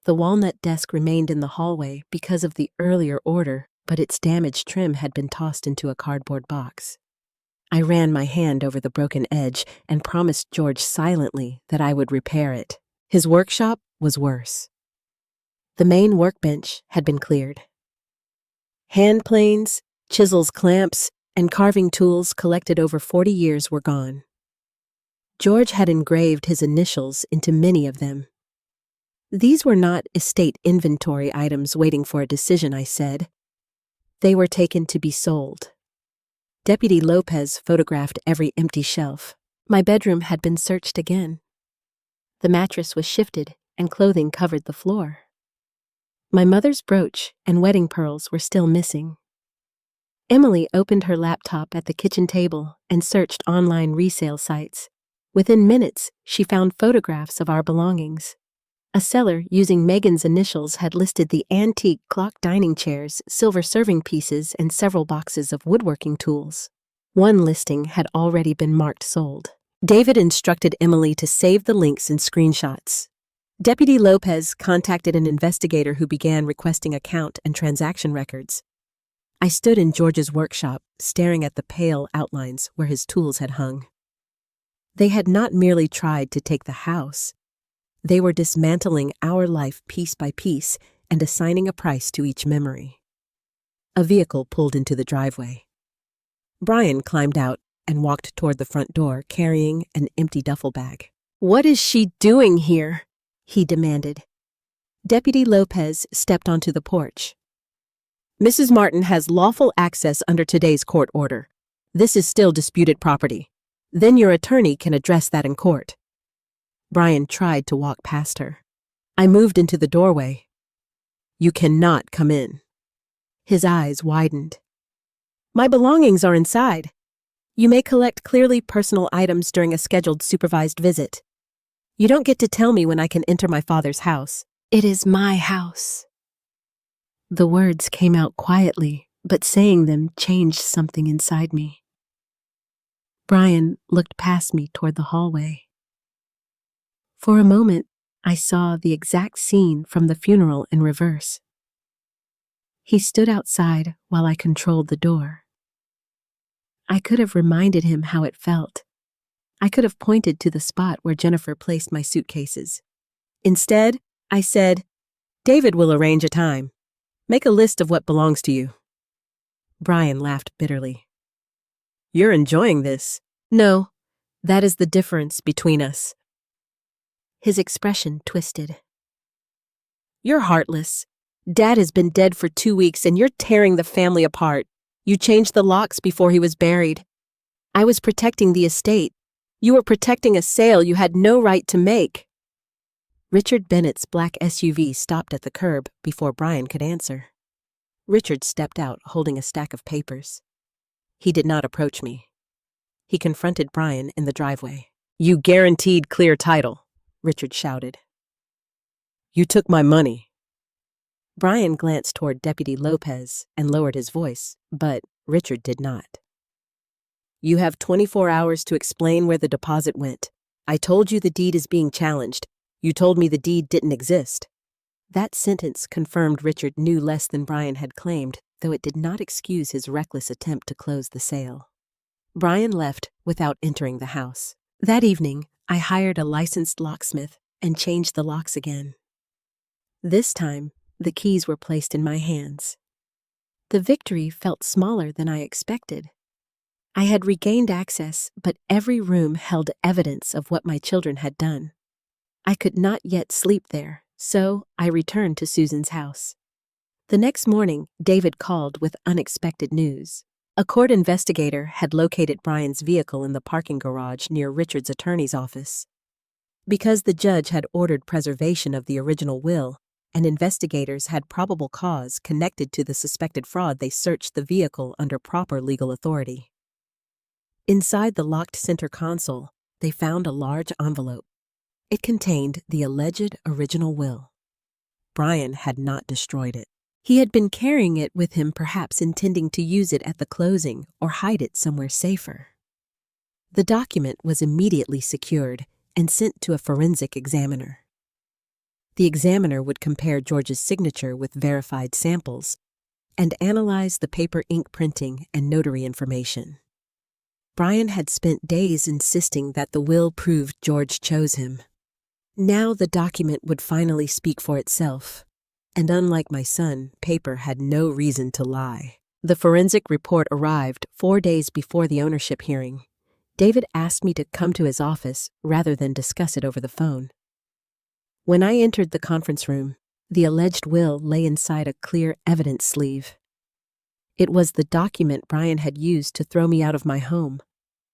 The walnut desk remained in the hallway because of the earlier order, but its damaged trim had been tossed into a cardboard box. I ran my hand over the broken edge and promised George silently that I would repair it. His workshop was worse. The main workbench had been cleared. Hand planes, chisels, clamps, and carving tools collected over 40 years were gone. George had engraved his initials into many of them. These were not estate inventory items waiting for a decision, I said. They were taken to be sold. Deputy Lopez photographed every empty shelf. My bedroom had been searched again. The mattress was shifted and clothing covered the floor. My mother's brooch and wedding pearls were still missing. Emily opened her laptop at the kitchen table and searched online resale sites. Within minutes, she found photographs of our belongings. A seller using Megan's initials had listed the antique clock dining chairs, silver serving pieces, and several boxes of woodworking tools. One listing had already been marked sold. David instructed Emily to save the links and screenshots. Deputy Lopez contacted an investigator who began requesting account and transaction records. I stood in George's workshop, staring at the pale outlines where his tools had hung. They had not merely tried to take the house. They were dismantling our life piece by piece and assigning a price to each memory. A vehicle pulled into the driveway. Brian climbed out and walked toward the front door, carrying an empty duffel bag. "What is she doing here?" he demanded. Deputy Lopez stepped onto the porch. "Mrs. Martin has lawful access under today's court order. This is still disputed property. Then your attorney can address that in court." Brian tried to walk past her. I moved into the doorway. "You cannot come in." His eyes widened. "My belongings are inside. You may collect clearly personal items during a scheduled supervised visit. You don't get to tell me when I can enter my father's house. It is my house." The words came out quietly, but saying them changed something inside me. Brian looked past me toward the hallway. For a moment, I saw the exact scene from the funeral in reverse. He stood outside while I controlled the door. I could have reminded him how it felt. I could have pointed to the spot where Jennifer placed my suitcases. Instead, I said, "David will arrange a time. Make a list of what belongs to you." Brian laughed bitterly. "You're enjoying this." "No, that is the difference between us." His expression twisted. "You're heartless. Dad has been dead for 2 weeks and you're tearing the family apart. You changed the locks before he was buried. I was protecting the estate. You were protecting a sale you had no right to make." Richard Bennett's black SUV stopped at the curb before Brian could answer. Richard stepped out holding a stack of papers. He did not approach me. He confronted Brian in the driveway. "You guaranteed clear title," Richard shouted. "You took my money." Brian glanced toward Deputy Lopez and lowered his voice, but Richard did not. "You have 24 hours to explain where the deposit went. I told you the deed is being challenged. You told me the deed didn't exist." That sentence confirmed Richard knew less than Brian had claimed, though it did not excuse his reckless attempt to close the sale. Brian left without entering the house. That evening, I hired a licensed locksmith and changed the locks again. This time, the keys were placed in my hands. The victory felt smaller than I expected. I had regained access, but every room held evidence of what my children had done. I could not yet sleep there, so I returned to Susan's house. The next morning, David called with unexpected news. A court investigator had located Brian's vehicle in the parking garage near Richard's attorney's office. Because the judge had ordered preservation of the original will, and investigators had probable cause connected to the suspected fraud, they searched the vehicle under proper legal authority. Inside the locked center console, they found a large envelope. It contained the alleged original will. Brian had not destroyed it. He had been carrying it with him, perhaps intending to use it at the closing or hide it somewhere safer. The document was immediately secured and sent to a forensic examiner. The examiner would compare George's signature with verified samples and analyze the paper ink printing and notary information. Brian had spent days insisting that the will proved George chose him. Now the document would finally speak for itself, and unlike my son, paper had no reason to lie. The forensic report arrived 4 days before the ownership hearing. David asked me to come to his office rather than discuss it over the phone. When I entered the conference room, the alleged will lay inside a clear evidence sleeve. It was the document Brian had used to throw me out of my home.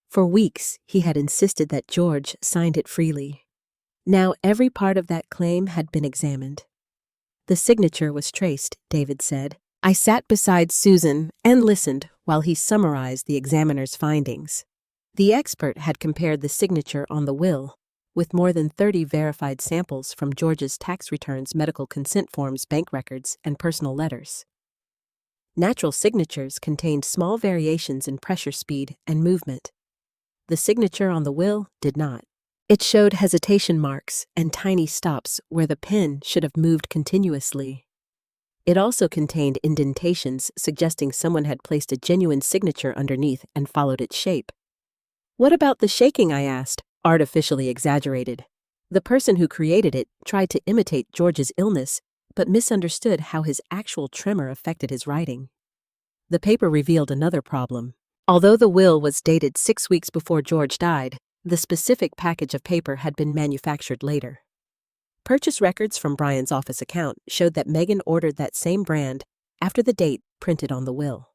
For weeks, he had insisted that George signed it freely. Now every part of that claim had been examined. The signature was traced, David said. I sat beside Susan and listened while he summarized the examiner's findings. The expert had compared the signature on the will with more than 30 verified samples from George's tax returns, medical consent forms, bank records, and personal letters. Natural signatures contained small variations in pressure, speed, and movement. The signature on the will did not. It showed hesitation marks and tiny stops where the pen should have moved continuously. It also contained indentations suggesting someone had placed a genuine signature underneath and followed its shape. What about the shaking, I asked, artificially exaggerated. The person who created it tried to imitate George's illness, but misunderstood how his actual tremor affected his writing. The paper revealed another problem. Although the will was dated 6 weeks before George died, the specific package of paper had been manufactured later. Purchase records from Brian's office account showed that Megan ordered that same brand after the date printed on the will.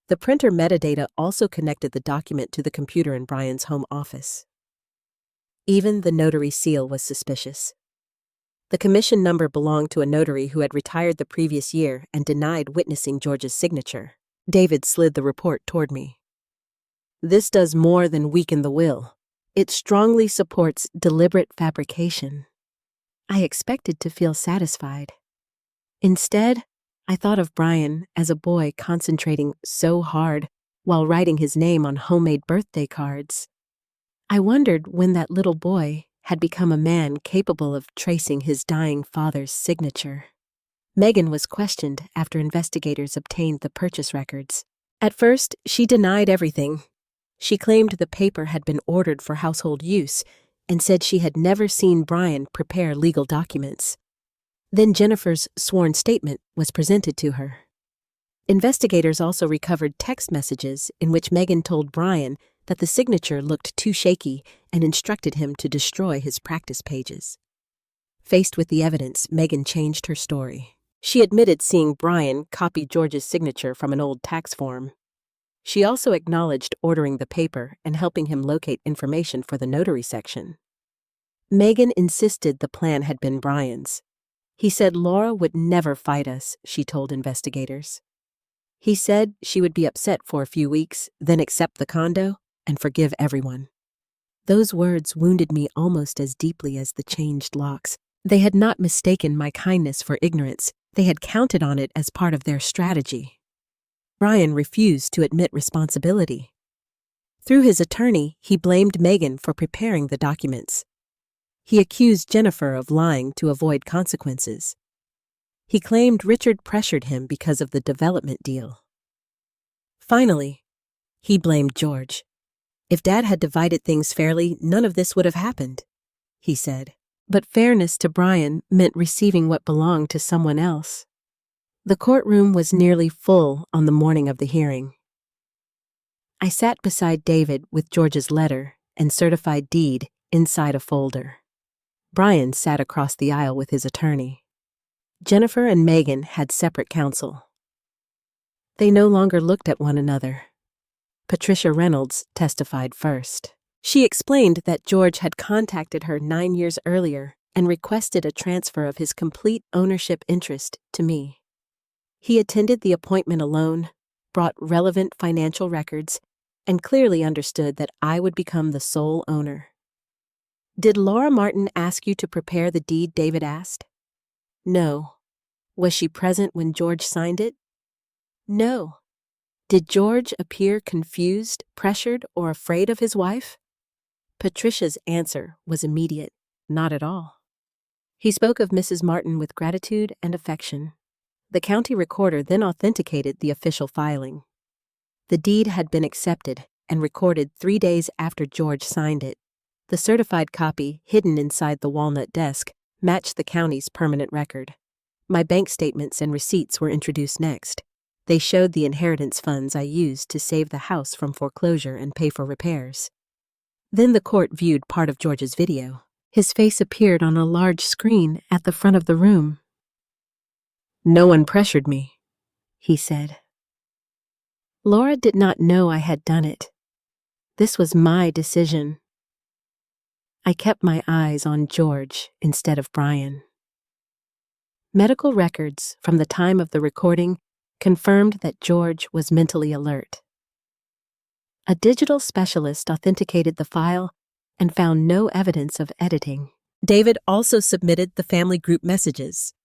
The printer metadata also connected the document to the computer in Brian's home office. Even the notary seal was suspicious. The commission number belonged to a notary who had retired the previous year and denied witnessing George's signature. David slid the report toward me. This does more than weaken the will. It strongly supports deliberate fabrication. I expected to feel satisfied. Instead, I thought of Brian as a boy concentrating so hard while writing his name on homemade birthday cards. I wondered when that little boy had become a man capable of tracing his dying father's signature. Megan was questioned after investigators obtained the purchase records. At first, she denied everything. She claimed the paper had been ordered for household use and said she had never seen Brian prepare legal documents. Then Jennifer's sworn statement was presented to her. Investigators also recovered text messages in which Megan told Brian that the signature looked too shaky and instructed him to destroy his practice pages. Faced with the evidence, Megan changed her story. She admitted seeing Brian copy George's signature from an old tax form. She also acknowledged ordering the paper and helping him locate information for the notary section. Megan insisted the plan had been Brian's. He said Laura would never fight us, she told investigators. He said she would be upset for a few weeks, then accept the condo and forgive everyone. Those words wounded me almost as deeply as the changed locks. They had not mistaken my kindness for ignorance. They had counted on it as part of their strategy. Brian refused to admit responsibility. Through his attorney, he blamed Megan for preparing the documents. He accused Jennifer of lying to avoid consequences. He claimed Richard pressured him because of the development deal. Finally, he blamed George. If Dad had divided things fairly, none of this would have happened, he said. But fairness to Brian meant receiving what belonged to someone else. The courtroom was nearly full on the morning of the hearing. I sat beside David with George's letter and certified deed inside a folder. Brian sat across the aisle with his attorney. Jennifer and Megan had separate counsel. They no longer looked at one another. Patricia Reynolds testified first. She explained that George had contacted her 9 years earlier and requested a transfer of his complete ownership interest to me. He attended the appointment alone, brought relevant financial records, and clearly understood that I would become the sole owner. Did Laura Martin ask you to prepare the deed? David asked. No. Was she present when George signed it? No. Did George appear confused, pressured, or afraid of his wife? Patricia's answer was immediate. Not at all. He spoke of Mrs. Martin with gratitude and affection. The county recorder then authenticated the official filing. The deed had been accepted and recorded 3 days after George signed it. The certified copy, hidden inside the walnut desk, matched the county's permanent record. My bank statements and receipts were introduced next. They showed the inheritance funds I used to save the house from foreclosure and pay for repairs. Then the court viewed part of George's video. His face appeared on a large screen at the front of the room. No one pressured me, he said. Laura did not know I had done it. This was my decision. I kept my eyes on George instead of Brian. Medical records from the time of the recording confirmed that George was mentally alert. A digital specialist authenticated the file and found no evidence of editing. David also submitted the family group messages.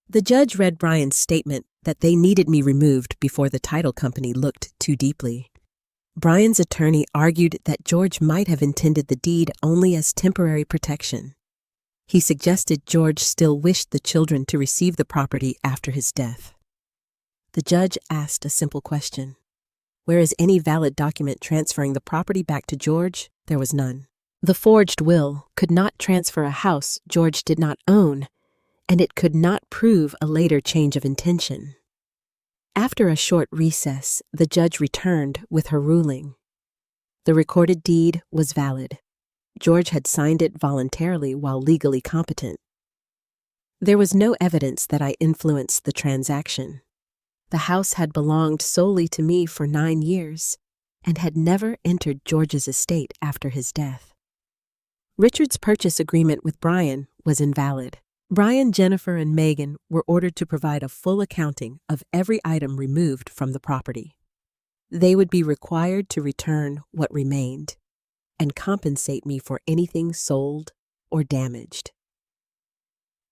The judge read Brian's statement that they needed me removed before the title company looked too deeply. Brian's attorney argued that George might have intended the deed only as temporary protection. He suggested George still wished the children to receive the property after his death. The judge asked a simple question. Whereas any valid document transferring the property back to George, there was none. The forged will could not transfer a house George did not own, and it could not prove a later change of intention. After a short recess, the judge returned with her ruling. The recorded deed was valid. George had signed it voluntarily while legally competent. There was no evidence that I influenced the transaction. The house had belonged solely to me for 9 years and had never entered George's estate after his death. Richard's purchase agreement with Brian was invalid. Brian, Jennifer, and Megan were ordered to provide a full accounting of every item removed from the property. They would be required to return what remained and compensate me for anything sold or damaged.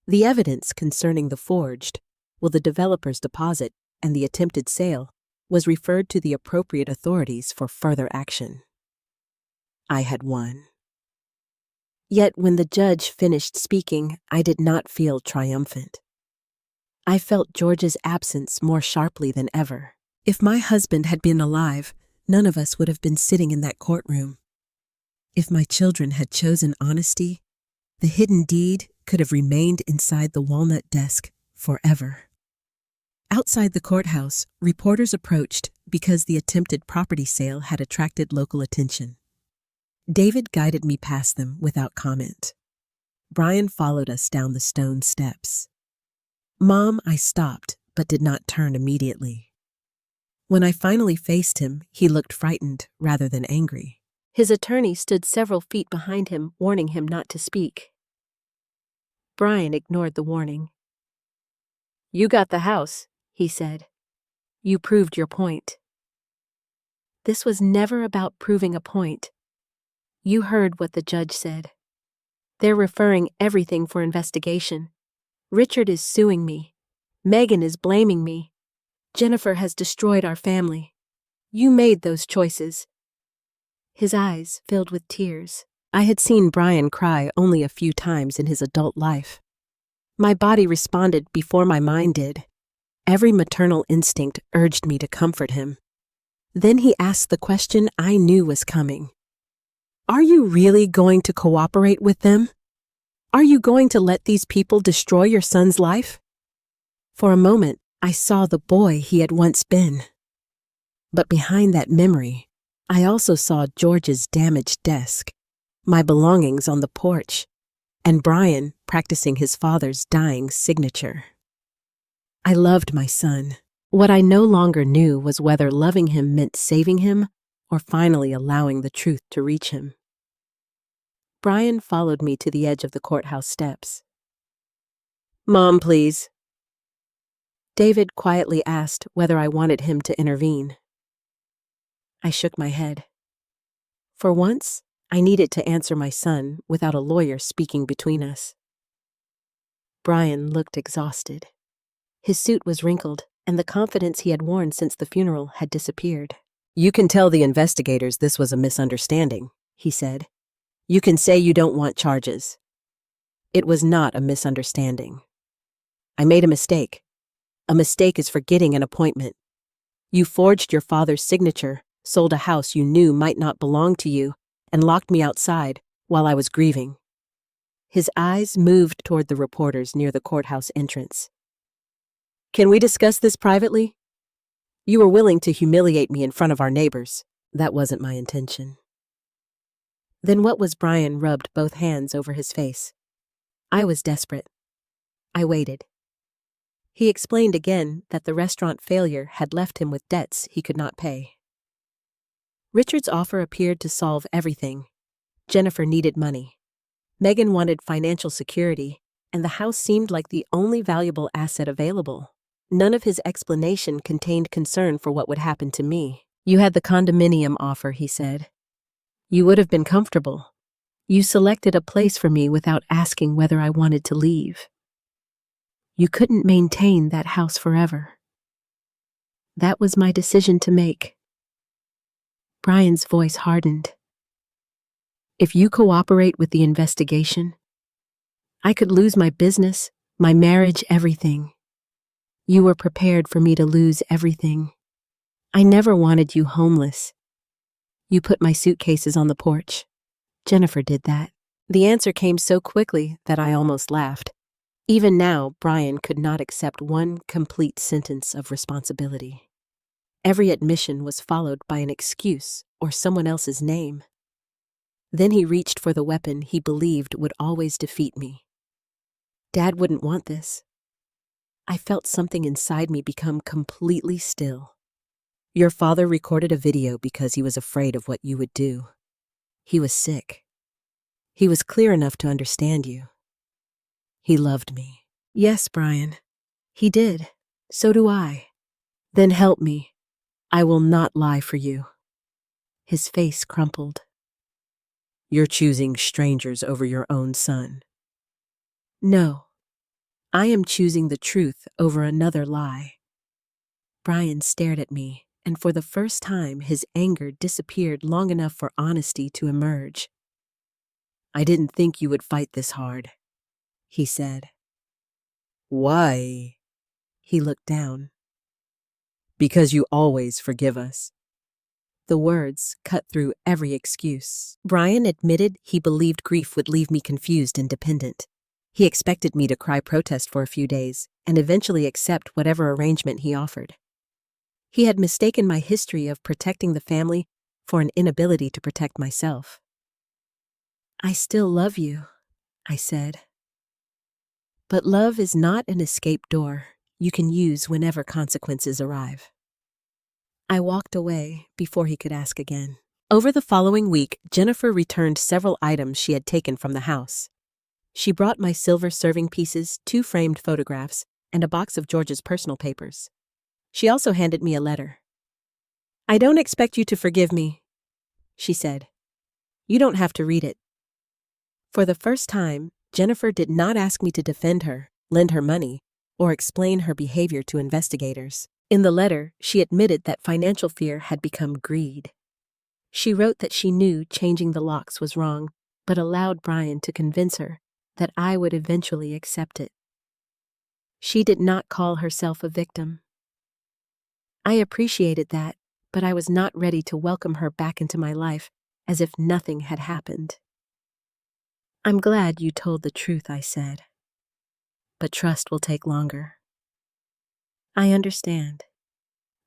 The evidence concerning the forged, the developer's deposit, and the attempted sale was referred to the appropriate authorities for further action. I had won. Yet when the judge finished speaking, I did not feel triumphant. I felt George's absence more sharply than ever. If my husband had been alive, none of us would have been sitting in that courtroom. If my children had chosen honesty, the hidden deed could have remained inside the walnut desk forever. Outside the courthouse, reporters approached because the attempted property sale had attracted local attention. David guided me past them without comment. Brian followed us down the stone steps. "Mom," I stopped, but did not turn immediately. When I finally faced him, he looked frightened rather than angry. His attorney stood several feet behind him, warning him not to speak. Brian ignored the warning. "You got the house," he said. "You proved your point." This was never about proving a point. You heard what the judge said. They're referring everything for investigation. Richard is suing me. Megan is blaming me. Jennifer has destroyed our family. You made those choices. His eyes filled with tears. I had seen Brian cry only a few times in his adult life. My body responded before my mind did. Every maternal instinct urged me to comfort him. Then he asked the question I knew was coming. "Are you really going to cooperate with them? Are you going to let these people destroy your son's life?" For a moment, I saw the boy he had once been. But behind that memory, I also saw George's damaged desk, my belongings on the porch, and Brian practicing his father's dying signature. I loved my son. What I no longer knew was whether loving him meant saving him or finally allowing the truth to reach him. Brian followed me to the edge of the courthouse steps. "Mom, please." David quietly asked whether I wanted him to intervene. I shook my head. For once, I needed to answer my son without a lawyer speaking between us. Brian looked exhausted. His suit was wrinkled, and the confidence he had worn since the funeral had disappeared. "You can tell the investigators this was a misunderstanding," he said. "You can say you don't want charges." It was not a misunderstanding. I made a mistake. A mistake is forgetting an appointment. You forged your father's signature, sold a house you knew might not belong to you, and locked me outside while I was grieving. His eyes moved toward the reporters near the courthouse entrance. "Can we discuss this privately? You were willing to humiliate me in front of our neighbors. That wasn't my intention." Then what was Brian rubbed both hands over his face. I was desperate. I waited. He explained again that the restaurant failure had left him with debts he could not pay. Richard's offer appeared to solve everything. Jennifer needed money. Megan wanted financial security, and the house seemed like the only valuable asset available. None of his explanation contained concern for what would happen to me. "You had the condominium offer," he said. "You would have been comfortable. You selected a place for me without asking whether I wanted to leave. You couldn't maintain that house forever. That was my decision to make." Brian's voice hardened. "If you cooperate with the investigation, I could lose my business, my marriage, everything. You were prepared for me to lose everything. I never wanted you homeless. You put my suitcases on the porch. Jennifer did that." The answer came so quickly that I almost laughed. Even now, Brian could not accept one complete sentence of responsibility. Every admission was followed by an excuse or someone else's name. Then he reached for the weapon he believed would always defeat me. Dad wouldn't want this. I felt something inside me become completely still. "Your father recorded a video because he was afraid of what you would do. He was sick. He was clear enough to understand you. He loved me." "Yes, Brian. He did. So do I." "Then help me. I will not lie for you." His face crumpled. "You're choosing strangers over your own son." "No. I am choosing the truth over another lie." Brian stared at me, and for the first time his anger disappeared long enough for honesty to emerge. "I didn't think you would fight this hard," he said. "Why?" He looked down. "Because you always forgive us." The words cut through every excuse. Brian admitted he believed grief would leave me confused and dependent. He expected me to cry protest for a few days and eventually accept whatever arrangement he offered. He had mistaken my history of protecting the family for an inability to protect myself. "I still love you," I said. "But love is not an escape door you can use whenever consequences arrive." I walked away before he could ask again. Over the following week, Jennifer returned several items she had taken from the house. She brought my silver serving pieces, 2 framed photographs, and a box of George's personal papers. She also handed me a letter. "I don't expect you to forgive me," she said. "You don't have to read it." For the first time, Jennifer did not ask me to defend her, lend her money, or explain her behavior to investigators. In the letter, she admitted that financial fear had become greed. She wrote that she knew changing the locks was wrong, but allowed Brian to convince her that I would eventually accept it. She did not call herself a victim. I appreciated that, but I was not ready to welcome her back into my life as if nothing had happened. "I'm glad you told the truth," I said. "But trust will take longer." "I understand.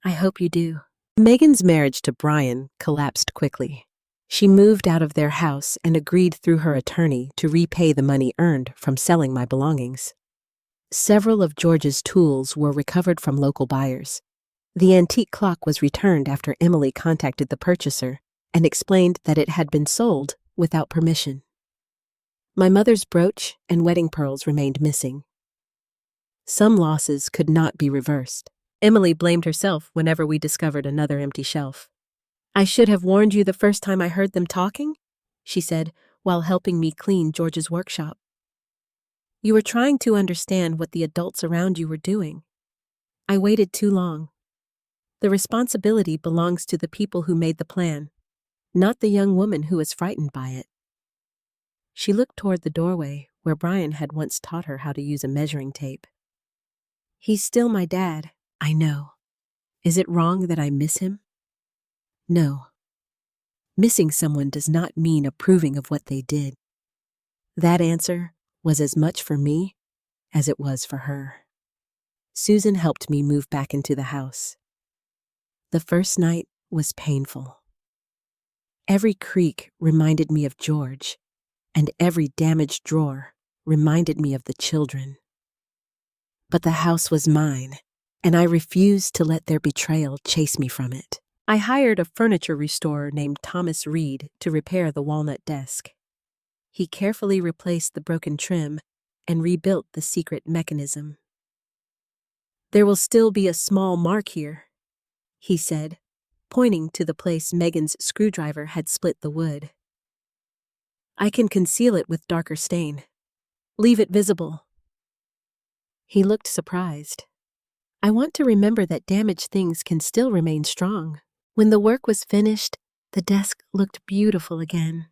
I hope you do." Megan's marriage to Brian collapsed quickly. She moved out of their house and agreed through her attorney to repay the money earned from selling my belongings. Several of George's tools were recovered from local buyers. The antique clock was returned after Emily contacted the purchaser and explained that it had been sold without permission. My mother's brooch and wedding pearls remained missing. Some losses could not be reversed. Emily blamed herself whenever we discovered another empty shelf. "I should have warned you the first time I heard them talking," she said, while helping me clean George's workshop. "You were trying to understand what the adults around you were doing. I waited too long. The responsibility belongs to the people who made the plan, not the young woman who was frightened by it." She looked toward the doorway where Brian had once taught her how to use a measuring tape. "He's still my dad, I know. Is it wrong that I miss him? No. Missing someone does not mean approving of what they did." That answer was as much for me as it was for her. Susan helped me move back into the house. The first night was painful. Every creak reminded me of George, and every damaged drawer reminded me of the children. But the house was mine, and I refused to let their betrayal chase me from it. I hired a furniture restorer named Thomas Reed to repair the walnut desk. He carefully replaced the broken trim and rebuilt the secret mechanism. "There will still be a small mark here," he said, pointing to the place Megan's screwdriver had split the wood. "I can conceal it with darker stain. Leave it visible." He looked surprised. "I want to remember that damaged things can still remain strong." When the work was finished, the desk looked beautiful again.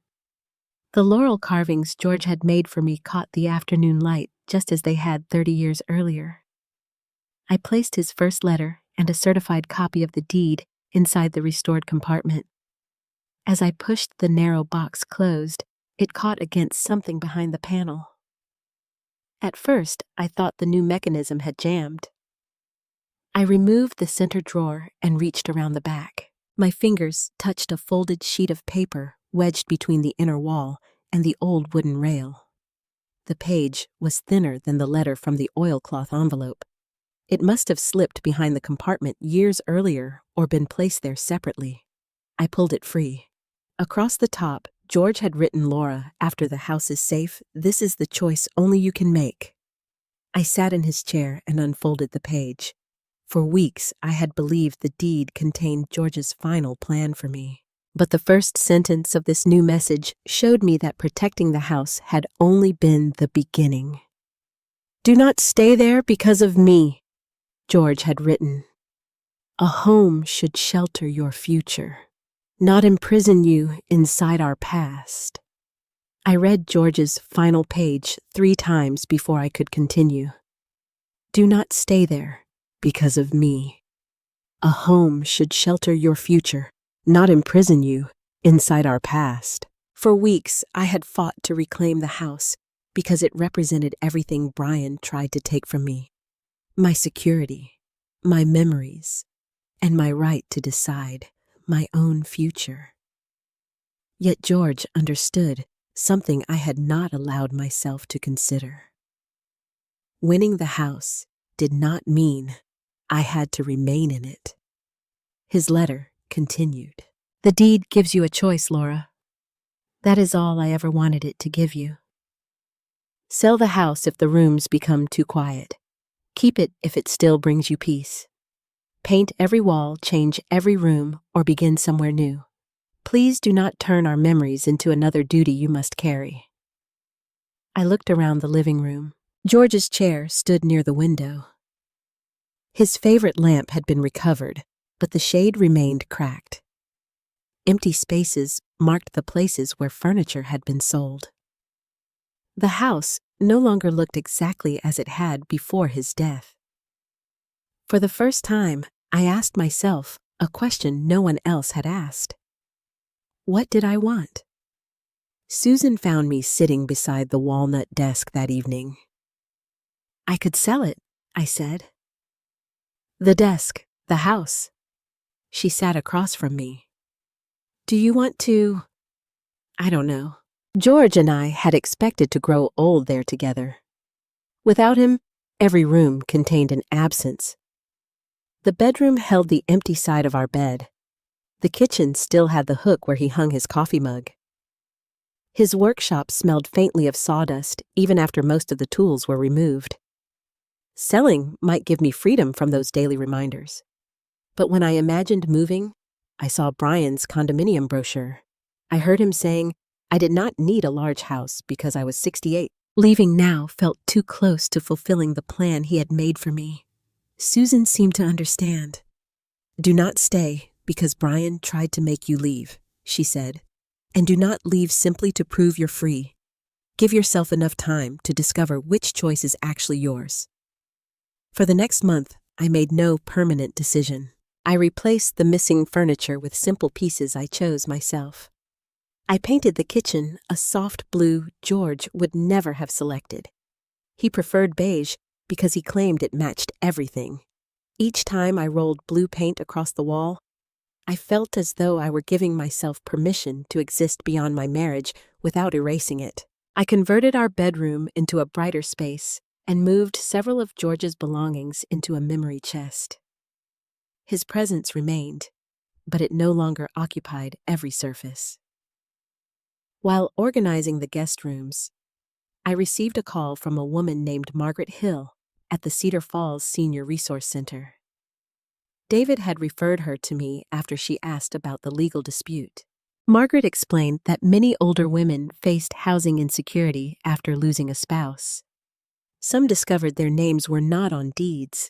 The laurel carvings George had made for me caught the afternoon light just as they had 30 years earlier. I placed his first letter and a certified copy of the deed inside the restored compartment. As I pushed the narrow box closed, it caught against something behind the panel. At first, I thought the new mechanism had jammed. I removed the center drawer and reached around the back. My fingers touched a folded sheet of paper wedged between the inner wall and the old wooden rail. The page was thinner than the letter from the oilcloth envelope. It must have slipped behind the compartment years earlier or been placed there separately. I pulled it free. Across the top, George had written Laura, "After the house is safe, this is the choice only you can make." I sat in his chair and unfolded the page. For weeks, I had believed the deed contained George's final plan for me. But the first sentence of this new message showed me that protecting the house had only been the beginning. "Do not stay there because of me," George had written. "A home should shelter your future, not imprison you inside our past." I read George's final page 3 times before I could continue. "Do not stay there because of me. A home should shelter your future, not imprison you inside our past." For weeks, I had fought to reclaim the house because it represented everything Brian tried to take from me. My security, my memories, and my right to decide my own future. Yet George understood something I had not allowed myself to consider. Winning the house did not mean I had to remain in it. His letter continued. "The deed gives you a choice, Laura. That is all I ever wanted it to give you. Sell the house if the rooms become too quiet. Keep it if it still brings you peace. Paint every wall, change every room, or begin somewhere new. Please do not turn our memories into another duty you must carry." I looked around the living room. George's chair stood near the window. His favorite lamp had been recovered, but the shade remained cracked. Empty spaces marked the places where furniture had been sold. The house no longer looked exactly as it had before his death. For the first time, I asked myself a question no one else had asked. What did I want? Susan found me sitting beside the walnut desk that evening. "I could sell it," I said. "The desk, the house." She sat across from me. "Do you want to?" I don't know. George and I had expected to grow old there together. Without him, every room contained an absence. The bedroom held the empty side of our bed. The kitchen still had the hook where he hung his coffee mug. His workshop smelled faintly of sawdust even after most of the tools were removed. Selling might give me freedom from those daily reminders. But when I imagined moving, I saw Brian's condominium brochure. I heard him saying I did not need a large house because I was 68. Leaving now felt too close to fulfilling the plan he had made for me. Susan seemed to understand. "Do not stay because Brian tried to make you leave," she said. "And do not leave simply to prove you're free. Give yourself enough time to discover which choice is actually yours." For the next month, I made no permanent decision. I replaced the missing furniture with simple pieces I chose myself. I painted the kitchen a soft blue George would never have selected. He preferred beige because he claimed it matched everything. Each time I rolled blue paint across the wall, I felt as though I were giving myself permission to exist beyond my marriage without erasing it. I converted our bedroom into a brighter space and moved several of George's belongings into a memory chest. His presence remained, but it no longer occupied every surface. While organizing the guest rooms, I received a call from a woman named Margaret Hill at the Cedar Falls Senior Resource Center. David had referred her to me after she asked about the legal dispute. Margaret explained that many older women faced housing insecurity after losing a spouse. Some discovered their names were not on deeds.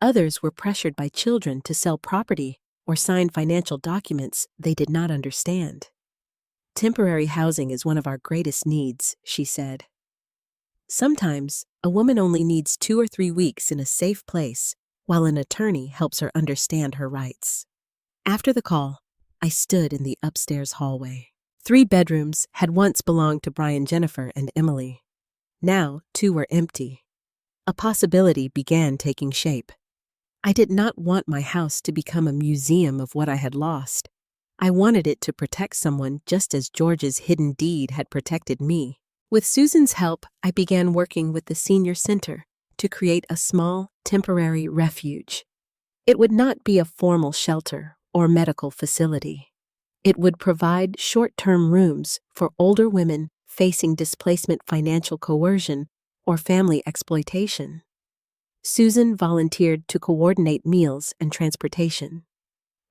Others were pressured by children to sell property or sign financial documents they did not understand. Temporary housing is one of our greatest needs, she said. Sometimes, a woman only needs 2 or 3 weeks in a safe place while an attorney helps her understand her rights. After the call, I stood in the upstairs hallway. 3 bedrooms had once belonged to Brian, Jennifer, and Emily. Now, 2 were empty. A possibility began taking shape. I did not want my house to become a museum of what I had lost. I wanted it to protect someone just as George's hidden deed had protected me. With Susan's help, I began working with the senior center to create a small, temporary refuge. It would not be a formal shelter or medical facility. It would provide short-term rooms for older women facing displacement, financial coercion, or family exploitation. Susan volunteered to coordinate meals and transportation.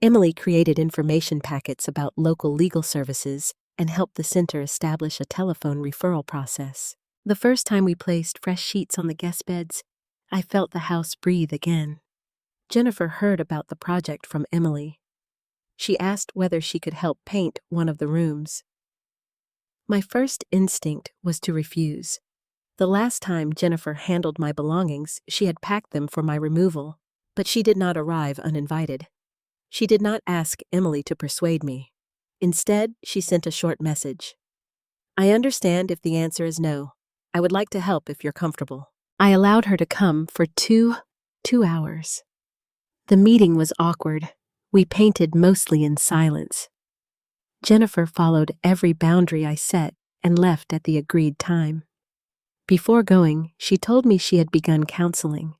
Emily created information packets about local legal services and helped the center establish a telephone referral process. The first time we placed fresh sheets on the guest beds, I felt the house breathe again. Jennifer heard about the project from Emily. She asked whether she could help paint one of the rooms. My first instinct was to refuse. The last time Jennifer handled my belongings, she had packed them for my removal, but she did not arrive uninvited. She did not ask Emily to persuade me. Instead, she sent a short message. I understand if the answer is no. I would like to help if you're comfortable. I allowed her to come for two hours. The meeting was awkward. We painted mostly in silence. Jennifer followed every boundary I set and left at the agreed time. Before going, she told me she had begun counseling.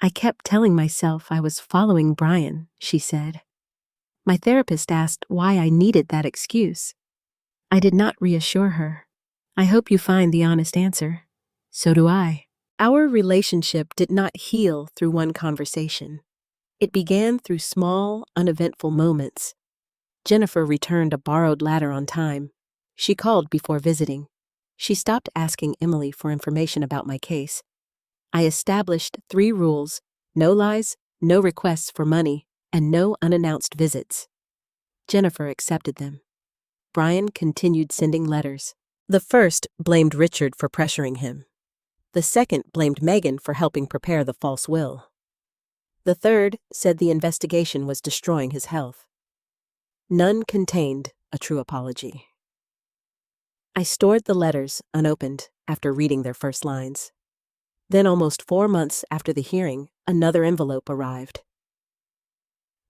I kept telling myself I was following Brian, she said. My therapist asked why I needed that excuse. I did not reassure her. I hope you find the honest answer. So do I. Our relationship did not heal through one conversation. It began through small, uneventful moments. Jennifer returned a borrowed ladder on time. She called before visiting. She stopped asking Emily for information about my case. I established 3 rules: no lies, no requests for money, and no unannounced visits. Jennifer accepted them. Brian continued sending letters. The first blamed Richard for pressuring him. The second blamed Megan for helping prepare the false will. The third said the investigation was destroying his health. None contained a true apology. I stored the letters unopened after reading their first lines. Then, almost 4 months after the hearing, another envelope arrived.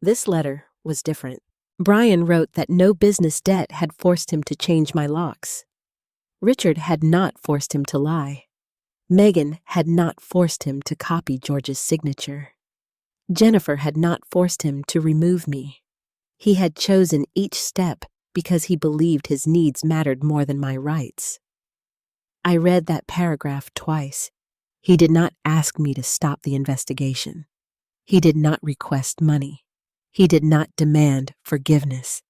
This letter was different. Brian wrote that no business debt had forced him to change my locks. Richard had not forced him to lie. Megan had not forced him to copy George's signature. Jennifer had not forced him to remove me. He had chosen each step because he believed his needs mattered more than my rights. I read that paragraph twice. He did not ask me to stop the investigation. He did not request money. He did not demand forgiveness.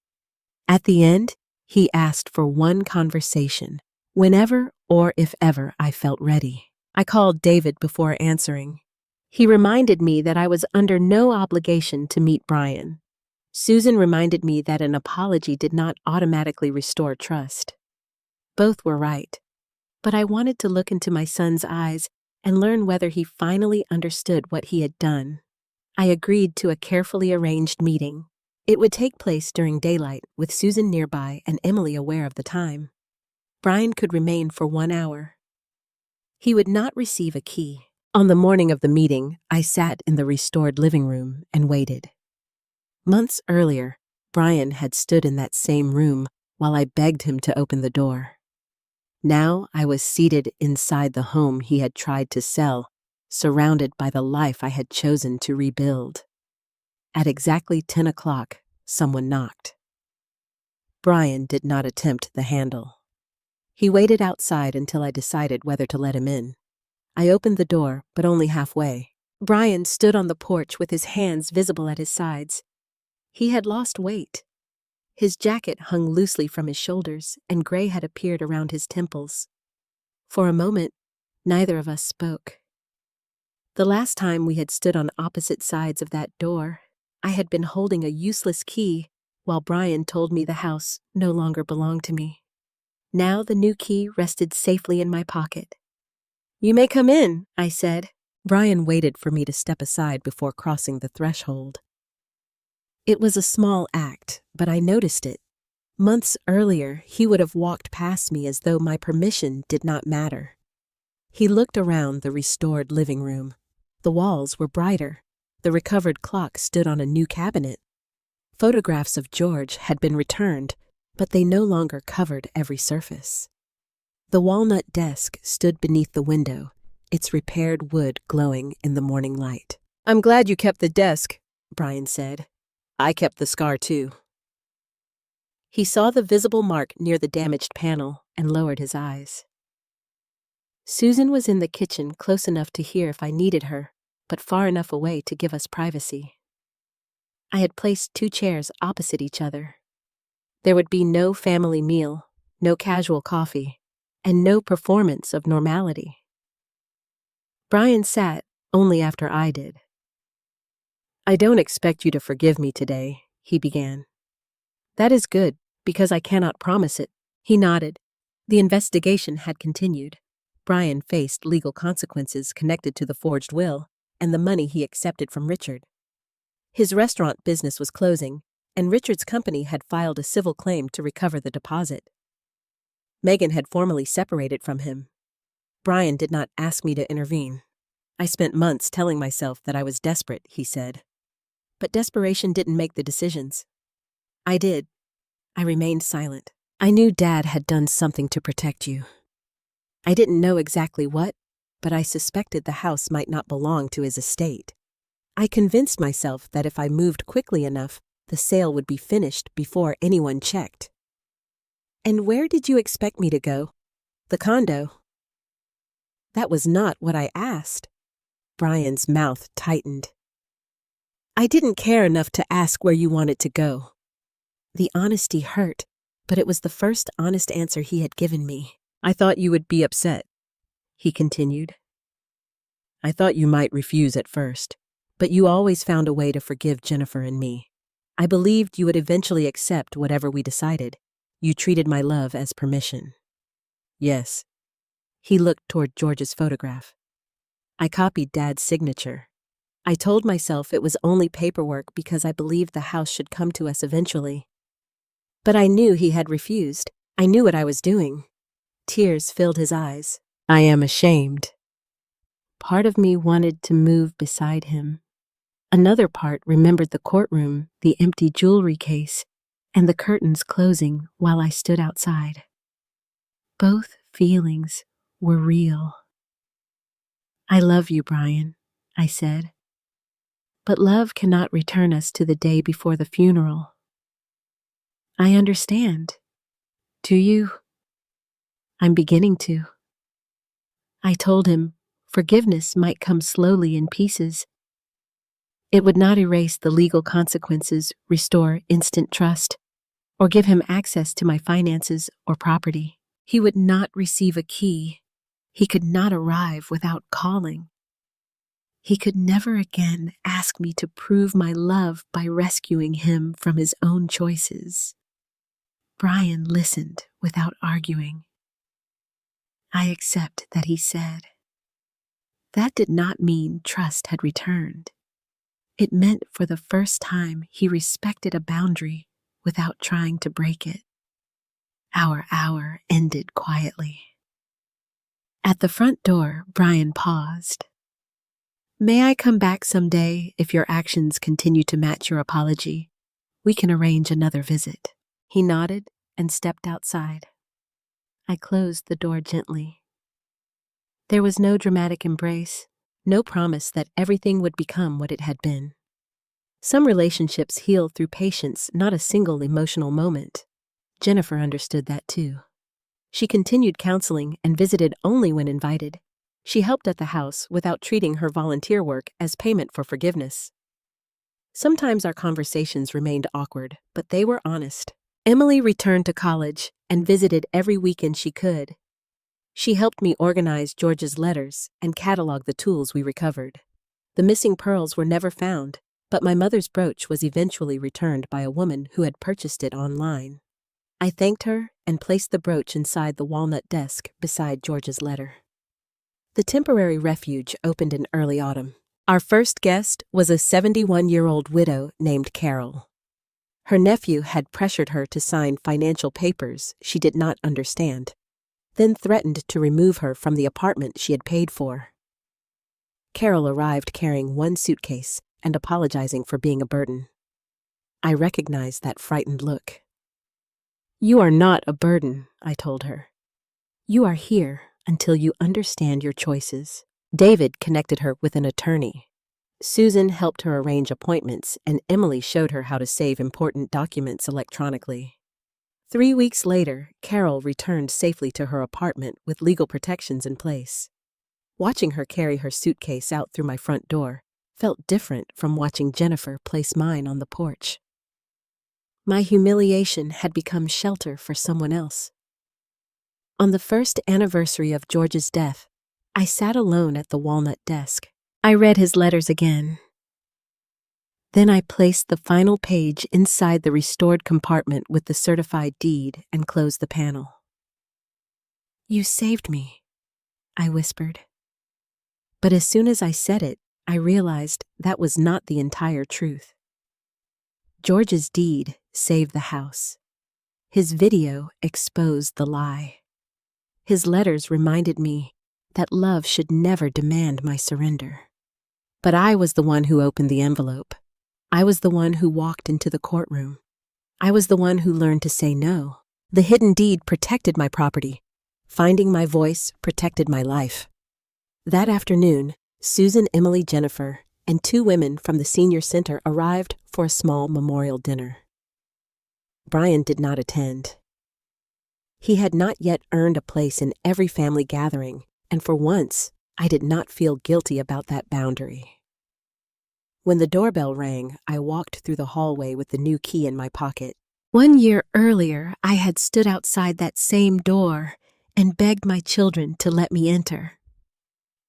At the end, he asked for one conversation, whenever or if ever I felt ready. I called David before answering. He reminded me that I was under no obligation to meet Brian. Susan reminded me that an apology did not automatically restore trust. Both were right, but I wanted to look into my son's eyes and learn whether he finally understood what he had done. I agreed to a carefully arranged meeting. It would take place during daylight, with Susan nearby and Emily aware of the time. Brian could remain for 1 hour. He would not receive a key. On the morning of the meeting, I sat in the restored living room and waited. Months earlier, Brian had stood in that same room while I begged him to open the door. Now I was seated inside the home he had tried to sell, surrounded by the life I had chosen to rebuild. At exactly 10 o'clock, someone knocked. Brian did not attempt the handle. He waited outside until I decided whether to let him in. I opened the door, but only halfway. Brian stood on the porch with his hands visible at his sides. He had lost weight. His jacket hung loosely from his shoulders, and gray had appeared around his temples. For a moment, neither of us spoke. The last time we had stood on opposite sides of that door, I had been holding a useless key while Brian told me the house no longer belonged to me. Now the new key rested safely in my pocket. "You may come in," I said. Brian waited for me to step aside before crossing the threshold. It was a small act, but I noticed it. Months earlier, he would have walked past me as though my permission did not matter. He looked around the restored living room. The walls were brighter. The recovered clock stood on a new cabinet. Photographs of George had been returned, but they no longer covered every surface. The walnut desk stood beneath the window, its repaired wood glowing in the morning light. "I'm glad you kept the desk," Brian said. "I kept the scar too." He saw the visible mark near the damaged panel and lowered his eyes. Susan was in the kitchen, close enough to hear if I needed her, but far enough away to give us privacy. I had placed 2 chairs opposite each other. There would be no family meal, no casual coffee, and no performance of normality. Brian sat only after I did. "I don't expect you to forgive me today," he began. "That is good, because I cannot promise it." He nodded. The investigation had continued. Brian faced legal consequences connected to the forged will and the money he accepted from Richard. His restaurant business was closing, and Richard's company had filed a civil claim to recover the deposit. Megan had formally separated from him. Brian did not ask me to intervene. "I spent months telling myself that I was desperate," he said. "But desperation didn't make the decisions." "I did." I remained silent. "I knew Dad had done something to protect you. I didn't know exactly what, but I suspected the house might not belong to his estate. I convinced myself that if I moved quickly enough, the sale would be finished before anyone checked." "And where did you expect me to go?" "The condo." "That was not what I asked." Brian's mouth tightened. "I didn't care enough to ask where you wanted to go." The honesty hurt, but it was the first honest answer he had given me. "I thought you would be upset," he continued. "I thought you might refuse at first, but you always found a way to forgive Jennifer and me. I believed you would eventually accept whatever we decided. You treated my love as permission." "Yes." He looked toward George's photograph. "I copied Dad's signature. I told myself it was only paperwork because I believed the house should come to us eventually. But I knew he had refused. I knew what I was doing." Tears filled his eyes. "I am ashamed." Part of me wanted to move beside him. Another part remembered the courtroom, the empty jewelry case, and the curtains closing while I stood outside. Both feelings were real. "I love you, Brian," I said. "But love cannot return us to the day before the funeral." "I understand. Do you?" "I'm beginning to." I told him forgiveness might come slowly in pieces. It would not erase the legal consequences, restore instant trust, or give him access to my finances or property. He would not receive a key. He could not arrive without calling. He could never again ask me to prove my love by rescuing him from his own choices. Brian listened without arguing. I accept that he said. That did not mean trust had returned. It meant for the first time he respected a boundary without trying to break it. Our hour ended quietly. At the front door, Brian paused. "May I come back someday if your actions continue to match your apology? We can arrange another visit." He nodded and stepped outside. I closed the door gently. There was no dramatic embrace, no promise that everything would become what it had been. Some relationships heal through patience, not a single emotional moment. Jennifer understood that too. She continued counseling and visited only when invited. She helped at the house without treating her volunteer work as payment for forgiveness. Sometimes our conversations remained awkward, but they were honest. Emily returned to college and visited every weekend she could. She helped me organize George's letters and catalog the tools we recovered. The missing pearls were never found, but my mother's brooch was eventually returned by a woman who had purchased it online. I thanked her and placed the brooch inside the walnut desk beside George's letter. The temporary refuge opened in early autumn. Our first guest was a 71-year-old widow named Carol. Her nephew had pressured her to sign financial papers she did not understand, then threatened to remove her from the apartment she had paid for. Carol arrived carrying one suitcase and apologizing for being a burden. I recognized that frightened look. "You are not a burden," I told her. "You are here until you understand your choices." David connected her with an attorney. Susan helped her arrange appointments, and Emily showed her how to save important documents electronically. 3 weeks later, Carol returned safely to her apartment with legal protections in place. Watching her carry her suitcase out through my front door felt different from watching Jennifer place mine on the porch. My humiliation had become shelter for someone else. On the first anniversary of George's death, I sat alone at the walnut desk. I read his letters again. Then I placed the final page inside the restored compartment with the certified deed and closed the panel. "You saved me," I whispered. But as soon as I said it, I realized that was not the entire truth. George's deed saved the house. His video exposed the lie. His letters reminded me that love should never demand my surrender. But I was the one who opened the envelope. I was the one who walked into the courtroom. I was the one who learned to say no. The hidden deed protected my property. Finding my voice protected my life. That afternoon, Susan, Emily, Jennifer, and 2 women from the senior center arrived for a small memorial dinner. Brian did not attend. He had not yet earned a place in every family gathering, and for once, I did not feel guilty about that boundary. When the doorbell rang, I walked through the hallway with the new key in my pocket. 1 year earlier, I had stood outside that same door and begged my children to let me enter.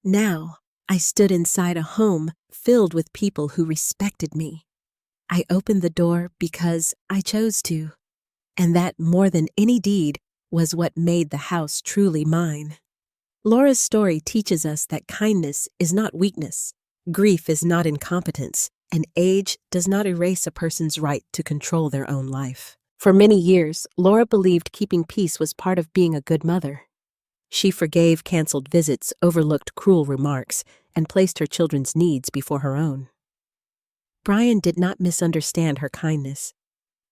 Now, I stood inside a home filled with people who respected me. I opened the door because I chose to, and that, more than any deed, was what made the house truly mine. Laura's story teaches us that kindness is not weakness, grief is not incompetence, and age does not erase a person's right to control their own life. For many years, Laura believed keeping peace was part of being a good mother. She forgave canceled visits, overlooked cruel remarks, and placed her children's needs before her own. Brian did not misunderstand her kindness.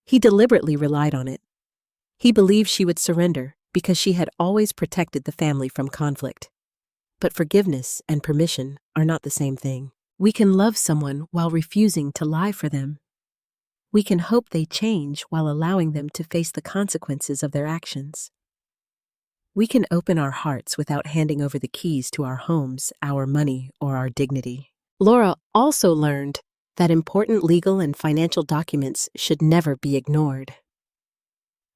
He deliberately relied on it. He believed she would surrender because she had always protected the family from conflict. But forgiveness and permission are not the same thing. We can love someone while refusing to lie for them. We can hope they change while allowing them to face the consequences of their actions. We can open our hearts without handing over the keys to our homes, our money, or our dignity. Laura also learned that important legal and financial documents should never be ignored.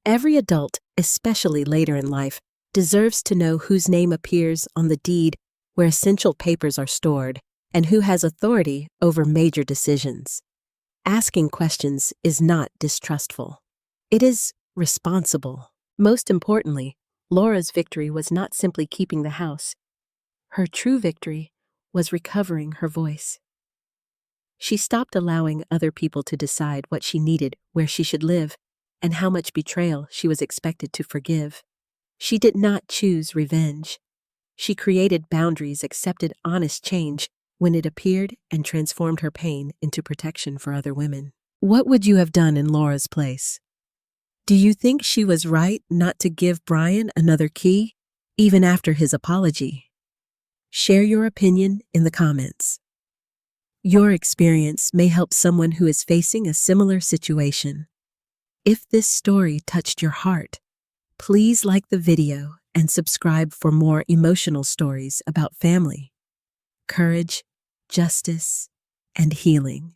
Every adult, especially later in life, deserves to know whose name appears on the deed where essential papers are stored and who has authority over major decisions. Asking questions is not distrustful. It is responsible. Most importantly, Laura's victory was not simply keeping the house. Her true victory was recovering her voice. She stopped allowing other people to decide what she needed, where she should live, and how much betrayal she was expected to forgive. She did not choose revenge. She created boundaries, accepted honest change when it appeared, and transformed her pain into protection for other women. What would you have done in Laura's place? Do you think she was right not to give Brian another key, even after his apology? Share your opinion in the comments. Your experience may help someone who is facing a similar situation. If this story touched your heart, Please like the video and subscribe for more emotional stories about family, courage, justice, and healing.